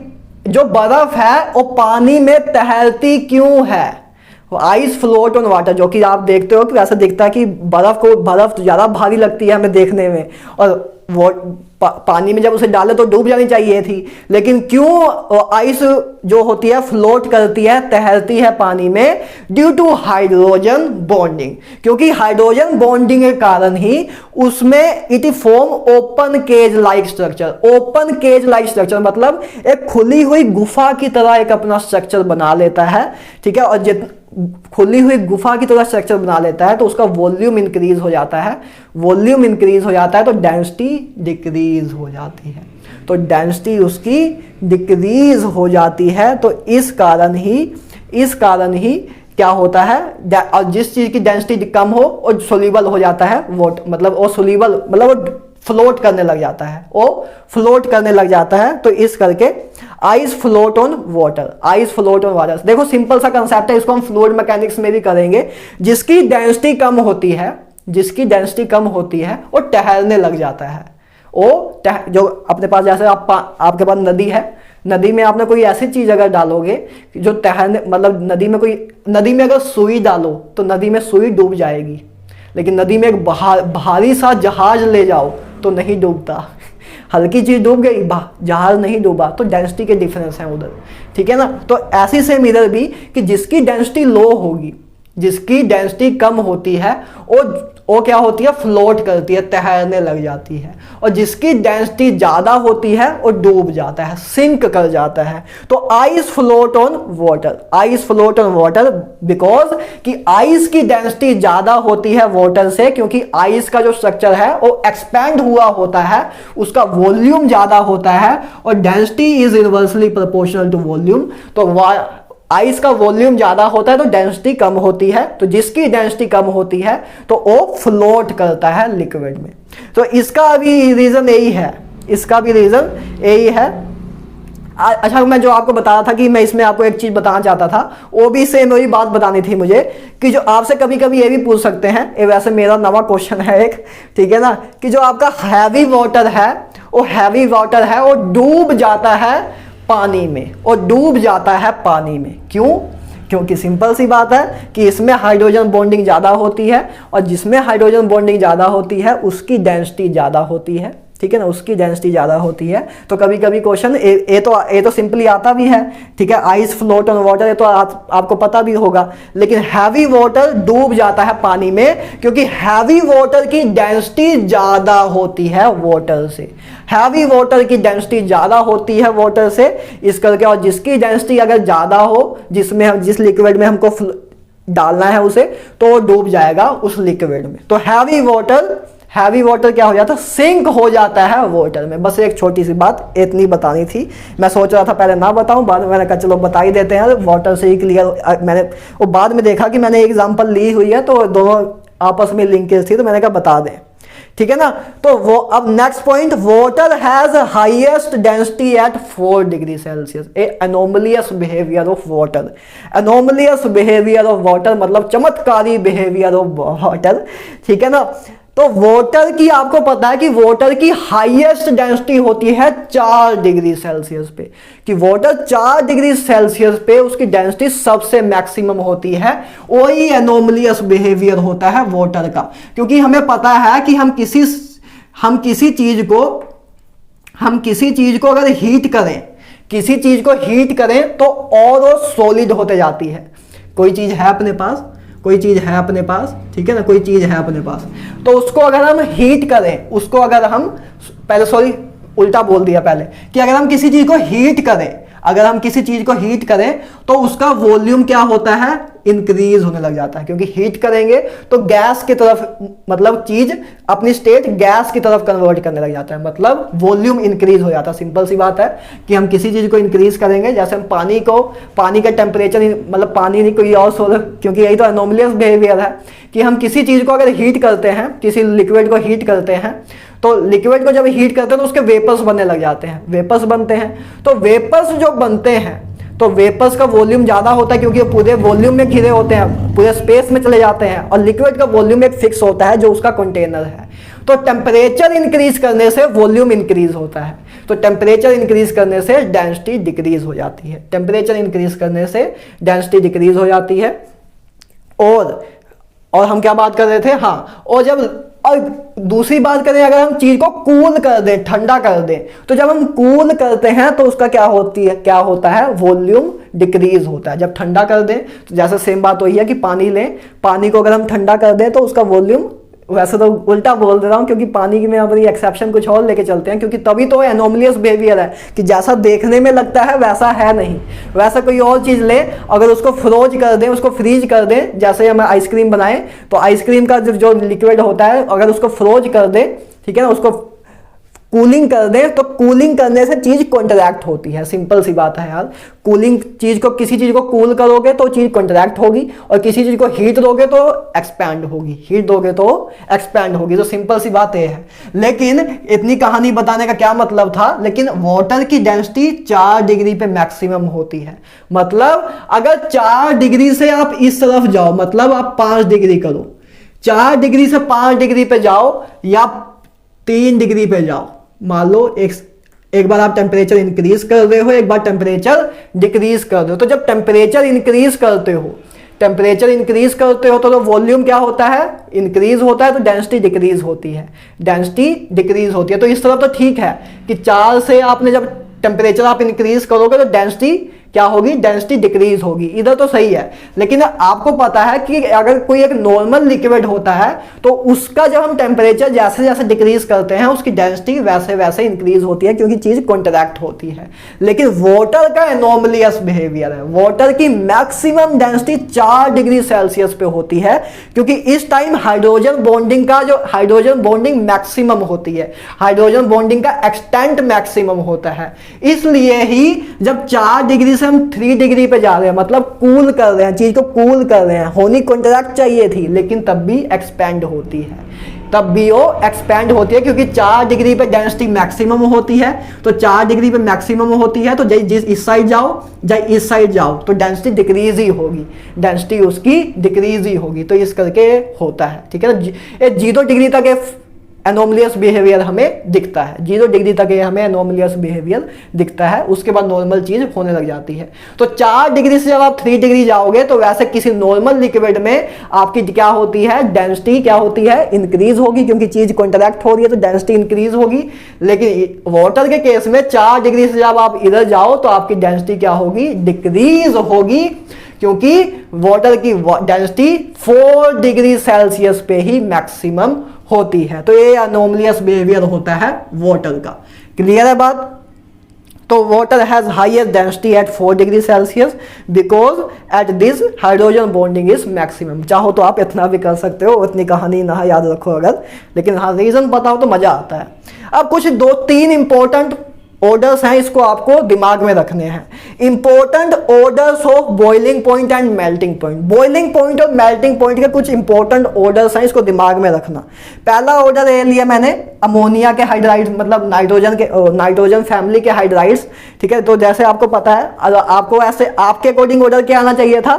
[SPEAKER 1] जो बर्फ है वो पानी में तैरती क्यों है। आइस फ्लोट ऑन वाटर, जो कि आप देखते हो कि ऐसा दिखता है कि बर्फ ज्यादा भारी लगती है हमें देखने में, और वो पानी में जब उसे डाले तो डूब जानी चाहिए थी, लेकिन क्यों आइस जो होती है फ्लोट करती है, तैरती है पानी में, ड्यू टू हाइड्रोजन बॉन्डिंग, क्योंकि हाइड्रोजन बॉन्डिंग के कारण ही उसमें it form open cage like structure. Open cage like structure मतलब एक खुली हुई गुफा की तरह एक अपना स्ट्रक्चर बना लेता है, ठीक है, और खुली हुई गुफा की तरह स्ट्रक्चर बना लेता है तो उसका वॉल्यूम इंक्रीज हो जाता है, वॉल्यूम इंक्रीज हो जाता है तो डेंसिटी डिक्रीज हो जाती है, तो डेंसिटी उसकी डिक्रीज हो जाती है। तो इस कारण ही क्या होता है, और जिस चीज की डेंसिटी कम हो और सोल्यूबल हो जाता है, वो मतलब वो सोल्यूबल मतलब वो फ्लोट करने लग जाता है, वो फ्लोट करने लग जाता है। तो इस करके ice float on water, ice float on water. देखो सिंपल सा कंसेप्ट है, इसको हम फ्लूइड मैकेनिक्स में भी करेंगे। जिसकी डेंसिटी कम होती है, जिसकी डेंसिटी कम होती है वो तैरने लग जाता है। वो जो अपने पास जैसे आपके पास नदी है, नदी में आपने कोई ऐसी चीज अगर डालोगे जो तैरने मतलब नदी में अगर सुई डालो तो नदी में सुई डूब जाएगी, लेकिन नदी में एक भारी सा जहाज ले जाओ तो नहीं डूबता, हल्की चीज डूब गई, जहाज नहीं डूबा, तो डेंसिटी के डिफरेंस है उधर, ठीक है ना। तो ऐसी सेम इधर भी कि जिसकी डेंसिटी लो होगी, जिसकी डेंसिटी कम होती है वो क्या होती है, फ्लोट करती है, तैरने लग जाती है। और जिसकी डेंसिटी ज़्यादा होती है वो डूब जाता है, सिंक कर जाता है। तो ice float on water, ice float on water because कि आइस की डेंसिटी ज़्यादा होती है वाटर से, क्योंकि आइस का जो स्ट्रक्चर है वो एक्सपैंड हुआ होता है, उसका वॉल्यूम ज़्यादा होता है और density is inversely proportional to volume. तो आइस का वॉल्यूम ज्यादा होता है तो डेंसिटी कम होती है, तो जिसकी डेंसिटी कम होती है तो वो फ्लोट करता है लिक्विड में। तो इसका भी रीजन यही है, इसका भी रीजन यही है। अच्छा, मैं जो आपको बता रहा था कि मैं इसमें आपको एक चीज बताना चाहता था, वो भी सेम वही बात बतानी थी मुझे कि जो आपसे कभी कभी ये भी पूछ सकते हैं, ये वैसे मेरा नवा क्वेश्चन है एक, ठीक है ना, कि जो आपका हैवी वाटर है, वो हैवी वाटर है वो डूब जाता है पानी में, और डूब जाता है पानी में। क्यों? क्योंकि सिंपल सी बात है कि इसमें हाइड्रोजन बॉन्डिंग ज़्यादा होती है, और जिसमें हाइड्रोजन बॉन्डिंग ज़्यादा होती है उसकी डेंसिटी ज़्यादा होती है, ठीक है ना, उसकी डेंसिटी ज़्यादा होती है। तो कभी कभी क्वेश्चन ये तो सिंपली आता भी है, ठीक है, आइस फ्लोट ऑन वाटर, ये तो आपको पता भी होगा। लेकिन हैवी वाटर डूब जाता है पानी में क्योंकि हैवी वाटर की डेंसिटी ज़्यादा होती है वाटर से, हैवी वाटर की डेंसिटी ज़्यादा होती है वाटर से, इस करके। और जिसकी डेंसिटी अगर ज़्यादा हो, जिस लिक्विड में हमको डालना है उसे, तो डूब जाएगा उस लिक्विड में। तो हैवी वाटर क्या हो जाता है, सिंक हो जाता है वाटर में। बस एक छोटी सी बात इतनी बतानी थी। मैं सोच रहा था पहले ना बताऊं, बाद में मैंने कहा चलो बता ही देते हैं, वाटर से ही क्लियर। मैंने वो बाद में देखा कि मैंने एग्जांपल ली हुई है तो दोनों आपस में लिंकेज थी, तो मैंने कहा बता दें, ठीक है ना। तो वो अब next point, water has highest density at 4 degree Celsius. A anomalous behaviour of water, anomalous behaviour of water मतलब चमत्कारी बिहेवियर ऑफ वाटर, ठीक है ना। तो वाटर की आपको पता है कि वाटर की हाईएस्ट डेंसिटी होती है 4 डिग्री सेल्सियस पे, कि वाटर 4 डिग्री सेल्सियस पे उसकी डेंसिटी सबसे मैक्सिमम होती है। वही एनोमलियस बिहेवियर होता है वाटर का, क्योंकि हमें पता है कि हम किसी चीज को अगर हीट करें, किसी चीज को हीट करें तो और वो सॉलिड होते जाती है। कोई चीज है अपने पास, कोई चीज है अपने पास, ठीक है ना, कोई चीज है अपने पास, तो उसको अगर हम हीट करें, उसको अगर हम पहले, सॉरी उल्टा बोल दिया पहले, कि अगर हम किसी चीज को हीट करें, अगर हम किसी चीज को हीट करें तो उसका वॉल्यूम क्या होता है, इंक्रीज होने लग जाता है। क्योंकि हीट करेंगे तो गैस की तरफ, मतलब चीज अपनी स्टेट गैस की तरफ कन्वर्ट करने लग जाता है, मतलब वॉल्यूम इंक्रीज हो जाता है। सिंपल सी बात है कि हम किसी चीज को इंक्रीज करेंगे, जैसे हम पानी का टेम्परेचर, मतलब पानी नहीं कोई और सोलर, क्योंकि यही तो एनोमलियस बिहेवियर है कि हम किसी चीज को अगर हीट करते हैं, किसी लिक्विड को हीट करते हैं, तो लिक्विड को जब हीट करते हैं तो उसके वेपर्स बनने लग जाते हैं, वेपर्स बनते हैं। तो वेपर्स जो बनते हैं, तो वेपर्स का वॉल्यूम ज्यादा होता है क्योंकि पूरे वॉल्यूम में घिरे होते हैं, पूरे स्पेस में चले जाते हैं, और लिक्विड का वॉल्यूम एक फिक्स होता है जो उसका कंटेनर है। तो टेम्परेचर इंक्रीज करने से वॉल्यूम इंक्रीज होता है, तो टेम्परेचर इंक्रीज करने से डेंसिटी डिक्रीज हो जाती है, टेम्परेचर इंक्रीज करने से डेंसिटी डिक्रीज हो जाती है। और हम क्या बात कर रहे थे, हाँ, और दूसरी बात करें, अगर हम चीज को कूल कर दें, ठंडा कर दें, तो जब हम कूल करते हैं तो उसका क्या होता है, वॉल्यूम डिक्रीज होता है। जब ठंडा कर दें तो जैसे सेम बात वही है कि पानी लें, पानी को अगर हम ठंडा कर दें तो उसका वॉल्यूम, वैसे तो उल्टा बोल दे रहा हूँ क्योंकि पानी की में अपनी एक्सेप्शन कुछ और लेके चलते हैं, क्योंकि तभी तो एनोमलियस बिहेवियर है कि जैसा देखने में लगता है वैसा है नहीं, वैसा कोई और चीज़ ले, अगर उसको फ्रोज कर दें, उसको फ्रीज कर दें, जैसे हम आइसक्रीम बनाएं तो आइसक्रीम का जो लिक्विड होता है अगर उसको फ्रोज कर दें, ठीक है ना, उसको कूलिंग कर दें, तो कूलिंग करने से चीज कॉन्ट्रैक्ट होती है। सिंपल सी बात है यार, कूलिंग किसी चीज को कूल करोगे तो चीज कॉन्ट्रैक्ट होगी, और किसी चीज को हीट दोगे तो एक्सपैंड होगी, हीट दोगे तो एक्सपैंड होगी। तो सिंपल सी बात ये है। लेकिन इतनी कहानी बताने का क्या मतलब था, लेकिन वाटर की डेंसिटी 4 डिग्री पे मैक्सिमम होती है। मतलब अगर 4 डिग्री से आप इस तरफ जाओ, मतलब आप 5 डिग्री करो, 4 डिग्री से 5 डिग्री पे जाओ या 3 डिग्री पे जाओ, मान लो एक बार आप टेम्परेचर इंक्रीज कर रहे हो, एक बार टेम्परेचर डिक्रीज कर रहे हो। तो जब टेम्परेचर इंक्रीज करते हो तो वॉल्यूम क्या होता है, इंक्रीज होता है, तो डेंसिटी डिक्रीज होती है, तो इस तरह तो ठीक है कि 4 से आपने जब टेम्परेचर आप इंक्रीज करोगे तो डेंसिटी क्या होगी, डेंसिटी डिक्रीज होगी। इधर तो सही है, लेकिन आपको पता है कि अगर कोई एक नॉर्मल लिक्विड होता है तो उसका जब हम टेम्परेचर जैसे जैसे डिक्रीज करते हैं उसकी डेंसिटी वैसे वैसे इंक्रीज होती है, क्योंकि चीज कॉन्ट्रैक्ट होती है। लेकिन वाटर का एनोमलियस बिहेवियर है, वाटर की मैक्सिमम डेंसिटी 4 डिग्री सेल्सियस पे होती है, क्योंकि इस टाइम हाइड्रोजन बॉन्डिंग का जो हाइड्रोजन बॉन्डिंग मैक्सिमम होती है, हाइड्रोजन बॉन्डिंग का एक्सटेंट मैक्सिमम होता है। इसलिए ही जब 4 डिग्री से हम 3 डिग्री पे जा रहे हैं, मतलब कूल कर रहे हैं, चीज को कूल कर रहे हैं, होनी कॉन्ट्रैक्ट चाहिए थी लेकिन तब भी एक्सपेंड होती है, तब भी वो एक्सपेंड होती है, क्योंकि 4 डिग्री पे डेंसिटी मैक्सिमम होती है। तो 4 डिग्री पे मैक्सिमम होती है तो जिस इस साइड जाओ चाहे इस साइड जाओ तो डेंसिटी डिक्रीज ही होगी, डेंसिटी उसकी डिक्रीज ही होगी। तो इस करके होता है, ठीक है ना। 0 डिग्री तक एनोमलियस बिहेवियर हमें दिखता है, 0 डिग्री तक ये हमें एनोमलियस बिहेवियर दिखता है, उसके बाद नॉर्मल चीज होने लग जाती है। तो 4 डिग्री से जब आप 3 डिग्री जाओगे तो वैसे किसी नॉर्मल लिक्विड में आपकी क्या होती है, डेंसिटी क्या होती है, इंक्रीज होगी, क्योंकि चीज कॉन्ट्रैक्ट हो रही है तो डेंसिटी इंक्रीज होगी। लेकिन वाटर के केस में 4 डिग्री से जब आप इधर जाओ तो आपकी डेंसिटी क्या होगी, डिक्रीज होगी, क्योंकि वाटर की डेंसिटी 4 डिग्री सेल्सियस पे ही मैक्सिमम होती है। तो ये अनोमलियस बिहेवियर होता है वाटर का। क्लियर है बात। तो water has highest density at 4 degree Celsius because at this hydrogen bonding is maximum. चाहो तो आप इतना भी कर सकते हो, इतनी कहानी ना याद रखो अगर, लेकिन हाँ रीजन पता हो तो मजा आता है। अब कुछ 2-3 इंपॉर्टेंट ऑर्डर्स हैं, इसको आपको दिमाग में रखने हैं। Important orders of boiling point and melting point. Boiling point और मेल्टिंग पॉइंट के कुछ इंपॉर्टेंट ऑर्डर्स हैं, इसको दिमाग में रखना। पहला ऑर्डर ये लिया मैंने अमोनिया के हाइड्राइड्स, मतलब नाइट्रोजन फैमिली के हाइड्राइड्स, ठीक है। तो जैसे आपको पता है, आपको ऐसे आपके अकॉर्डिंग ऑर्डर क्या आना चाहिए था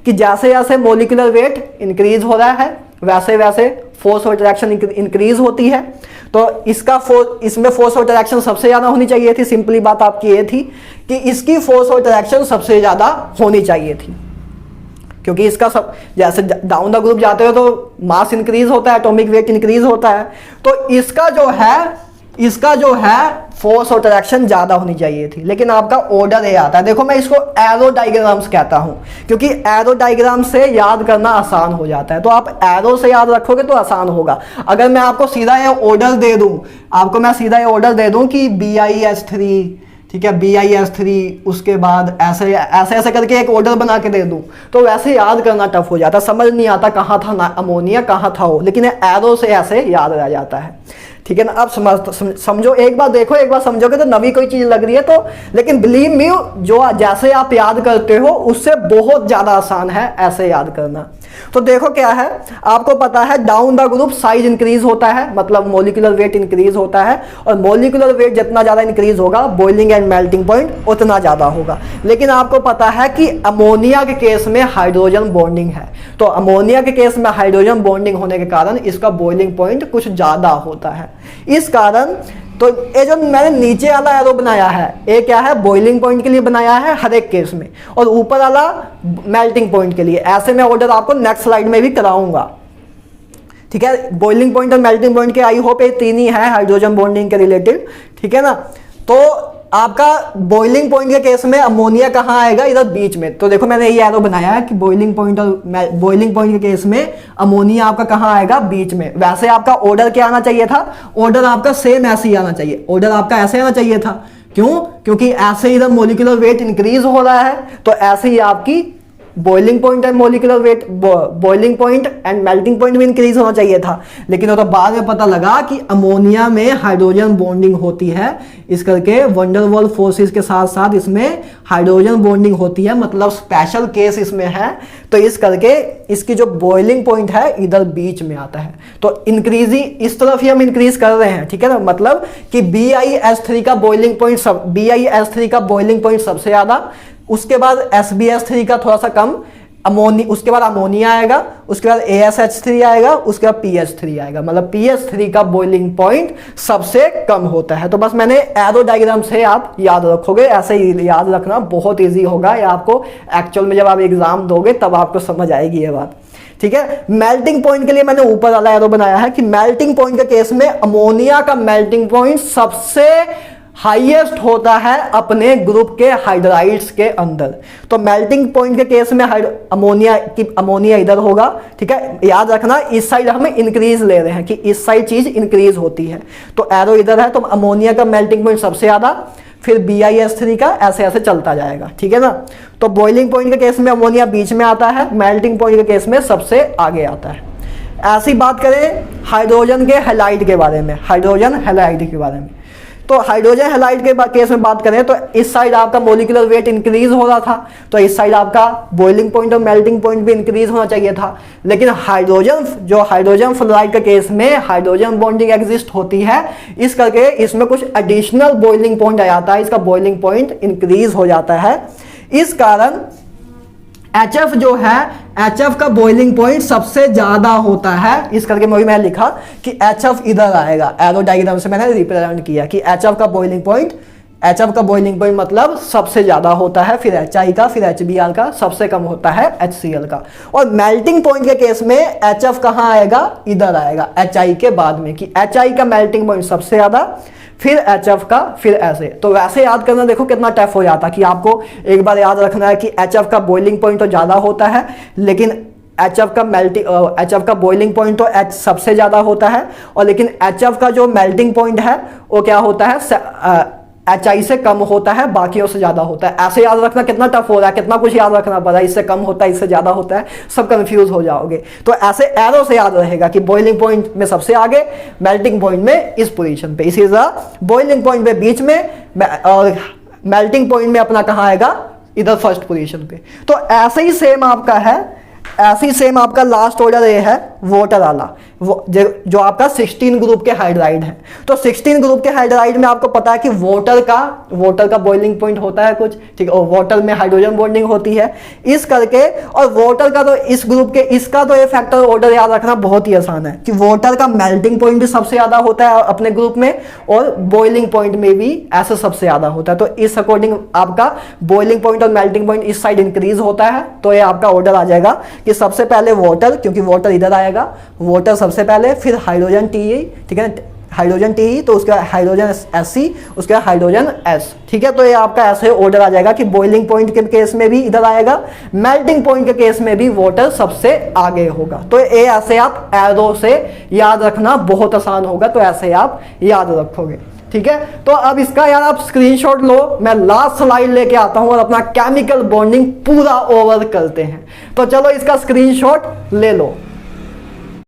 [SPEAKER 1] कि जैसे जैसे मोलिकुलर वेट इंक्रीज हो रहा है वैसे वैसे फोर्स ऑफ अट्रैक्शन इंक्रीज होती है। तो इसमें फोर्स ऑफ अट्रैक्शन सबसे ज्यादा होनी चाहिए थी। सिंपली बात आपकी ये थी कि इसकी फोर्स ऑफ अट्रैक्शन सबसे ज्यादा होनी चाहिए थी, क्योंकि इसका सब जैसे डाउन द ग्रुप जाते हो तो मास इंक्रीज होता है, एटॉमिक वेट इंक्रीज होता है। तो इसका जो है फोर्स ऑफ अट्रैक्शन ज्यादा होनी चाहिए थी। लेकिन आपका ऑर्डर ये आता है, देखो मैं इसको एरो डायग्राम्स कहता हूं, क्योंकि एरो डायग्राम से याद करना आसान हो जाता है। तो आप एरो से याद रखोगे तो आसान होगा। अगर मैं आपको सीधा ये ऑर्डर दे दूं, कि BiS3, ठीक है, BiS3, उसके बाद ऐसे ऐसे करके एक ऑर्डर बना के दे दूं, तो वैसे याद करना टफ हो जाता है, समझ नहीं आता कहाँ था अमोनिया कहाँ था वो, लेकिन एरो से ऐसे याद रह जाता है, ठीक है ना। अब समझो, एक बार देखो, एक बार समझोगे तो नवी कोई चीज लग रही है तो, लेकिन बिलीव मी जो जैसे आप याद करते हो उससे बहुत ज्यादा आसान है ऐसे याद करना। तो देखो क्या है, आपको पता है down the group size increase होता है, मतलब मोलिकुलर वेट इंक्रीज होता है, और मोलिकुलर वेट जितना ज्यादा इंक्रीज होगा बॉइलिंग एंड मेल्टिंग पॉइंट उतना ज्यादा होगा। लेकिन आपको पता है कि अमोनिया के केस में हाइड्रोजन बॉन्डिंग है, तो अमोनिया के केस में हाइड्रोजन बॉन्डिंग होने के कारण इसका बॉइलिंग पॉइंट कुछ ज्यादा होता है। इस कारण तो ये जो मैंने नीचे वाला एरो बनाया है ये क्या है, बॉइलिंग पॉइंट के लिए बनाया है हर एक केस में, और ऊपर वाला मेल्टिंग पॉइंट के लिए। ऐसे मैं ऑर्डर आपको नेक्स्ट स्लाइड में भी कराऊंगा, ठीक है। बॉइलिंग पॉइंट और मेल्टिंग पॉइंट के आई होप ये 3 ही है हाइड्रोजन बॉन्डिंग के रिलेटेड, ठीक है ना। तो आपका बॉइलिंग पॉइंट के केस में अमोनिया कहाँ आएगा, इधर बीच में। तो देखो मैंने ये एरो बनाया है कि बॉइलिंग पॉइंट और बॉइलिंग पॉइंट के केस में अमोनिया आपका कहाँ आएगा, बीच में। वैसे आपका ऑर्डर क्या आना चाहिए था, ऑर्डर आपका सेम ऐसे ही आना चाहिए, ऑर्डर आपका ऐसे आना चाहिए था। क्यों, क्योंकि ऐसे इधर मोलिकुलर वेट इंक्रीज हो रहा है तो ऐसे ही आपकी boiling point and molecular weight, boiling point and melting point भी इंक्रीज होना चाहिए था। लेकिन वो तो बाद में पता लगा कि अमोनिया में हाइड्रोजन बॉन्डिंग होती है, इस करके वंडरवॉल फोर्सेस के साथ साथ इसमें हाइड्रोजन बॉन्डिंग होती है, मतलब स्पेशल केस इसमें है। तो इस करके इसकी जो बॉइलिंग पॉइंट है इधर बीच में आता है। तो इंक्रीजिंग इस तरफ ही हम इंक्रीज कर रहे हैं, ठीक है ना। मतलब कि BiS3 का बॉइलिंग पॉइंट सबसे ज्यादा, उसके बाद SbS3 का थोड़ा सा कम, उसके बाद अमोनिया आएगा, उसके बाद ASH3 आएगा, उसके बाद PH3 आएगा। मतलब PH3 का बॉइलिंग पॉइंट सबसे कम होता है। तो बस मैंने एरो डायग्राम से आप याद रखोगे, ऐसे ही याद रखना बहुत इजी होगा। या आपको एक्चुअल में जब आप एग्जाम दोगे तब आपको समझ आएगी ये बात, ठीक है। मेल्टिंग पॉइंट के लिए मैंने ऊपर वाला एरो बनाया है कि मेल्टिंग पॉइंट के केस में अमोनिया का मेल्टिंग पॉइंट सबसे हाईएस्ट होता है अपने ग्रुप के हाइड्राइड्स के अंदर। तो मेल्टिंग पॉइंट के केस में अमोनिया इधर होगा, ठीक है। याद रखना इस साइड हम इंक्रीज ले रहे हैं कि इस साइड चीज इंक्रीज होती है, तो एरो इधर है, तो अमोनिया का मेल्टिंग पॉइंट सबसे ज्यादा, फिर BiS3 का ऐसे ऐसे चलता जाएगा, ठीक है ना। तो बॉइलिंग पॉइंट के केस में अमोनिया बीच में आता है, मेल्टिंग पॉइंट के केस में सबसे आगे आता है। ऐसी बात करें हाइड्रोजन के हैलाइड के बारे में, हाइड्रोजन हैलाइड के बारे में, तो हाइड्रोजन हैलाइड के केस में बात करें तो इस साइड आपका मोलिकुलर वेट इंक्रीज हो रहा था, तो इस साइड आपका बॉइलिंग पॉइंट और मेल्टिंग पॉइंट भी इंक्रीज होना चाहिए था। लेकिन हाइड्रोजन फ्लोराइड के केस में हाइड्रोजन बॉन्डिंग एग्जिस्ट होती है, इस करके इसमें कुछ एडिशनल बॉइलिंग पॉइंट आ जाता है, इसका बॉइलिंग पॉइंट इंक्रीज हो जाता है। इस कारण HF जो है, HF का बॉइलिंग पॉइंट सबसे ज्यादा होता है, इस करके मैंने लिखा कि HF इधर आएगा, एरो डायग्राम से मैंने रिप्रेजेंट किया कि HF का बॉइलिंग पॉइंट मतलब सबसे ज्यादा होता है, फिर HI का, फिर HBr का, सबसे कम होता है HCl का। और मेल्टिंग पॉइंट के केस में HF कहाँ आएगा, इधर आएगा HI के बाद में, कि HI का मेल्टिंग पॉइंट सबसे ज्यादा, फिर HF का, फिर ऐसे। तो वैसे याद करना देखो कितना टफ हो जाता, कि आपको एक बार याद रखना है कि HF का बॉइलिंग पॉइंट तो ज़्यादा होता है, लेकिन HF का बॉइलिंग पॉइंट तो H सबसे ज़्यादा होता है, और लेकिन HF का जो मेल्टिंग पॉइंट है वो क्या होता है, HI से कम होता है, बाकियों से ज़्यादा होता है। ऐसे याद रखना कितना टफ हो रहा है, कितना कुछ याद रखना पड़ा, इससे कम होता है, इससे ज़्यादा होता है, सब कंफ्यूज हो जाओगे। तो ऐसे एरो से याद रहेगा कि बॉइलिंग पॉइंट में सबसे आगे, मेल्टिंग पॉइंट में इस पोजीशन पे, इसी तरह बॉइलिंग पॉइंट में बीच में, और मेल्टिंग पॉइंट में अपना कहाँ आएगा, इधर फर्स्ट पोजीशन पे। तो ऐसे ही सेम आपका है, ऐसे ही सेम आपका लास्ट ऑर्डर ये है वाटर वाला, जो आपका 16 ग्रुप के हाइड्राइड है। तो 16 ग्रुप के हाइड्राइड में आपको पता है कि वाटर का बॉइलिंग पॉइंट होता है कुछ, ठीक है, और वाटर में हाइड्रोजन बॉन्डिंग होती है, इस करके। और वाटर का तो इस ग्रुप के, इसका तो ये फैक्टर ऑर्डर याद रखना बहुत ही आसान है कि वाटर का मेल्टिंग पॉइंट भी सबसे ज्यादा होता है अपने ग्रुप में, और बॉइलिंग पॉइंट में भी ऐसे सबसे ज्यादा होता है। तो इस अकॉर्डिंग आपका बॉइलिंग पॉइंट और मेल्टिंग पॉइंट इस साइड इंक्रीज होता है, तो ये आपका ऑर्डर आ जाएगा कि सबसे पहले वाटर, क्योंकि वाटर इधर आएगा, वाटर सबसे पहले, फिर हाइड्रोजन Te, ठीक है, हाइड्रोजन Te, तो उसके हाइड्रोजन Sc, उसके हाइड्रोजन S, ठीक है। तो ये आपका ऐसे ऑर्डर आ जाएगा कि बॉइलिंग पॉइंट के केस में भी इधर आएगा, मेल्टिंग पॉइंट के केस में भी वाटर सबसे आगे होगा। तो ये ऐसे आप एरो से याद रखना बहुत आसान होगा, तो ऐसे आप याद रखोगे, ठीक है। तो अब इसका यार आप स्क्रीनशॉट लो, मैं लास्ट स्लाइड लेके आता हूं और अपना केमिकल बॉन्डिंग पूरा ओवर करते हैं। तो चलो इसका स्क्रीनशॉट ले लो।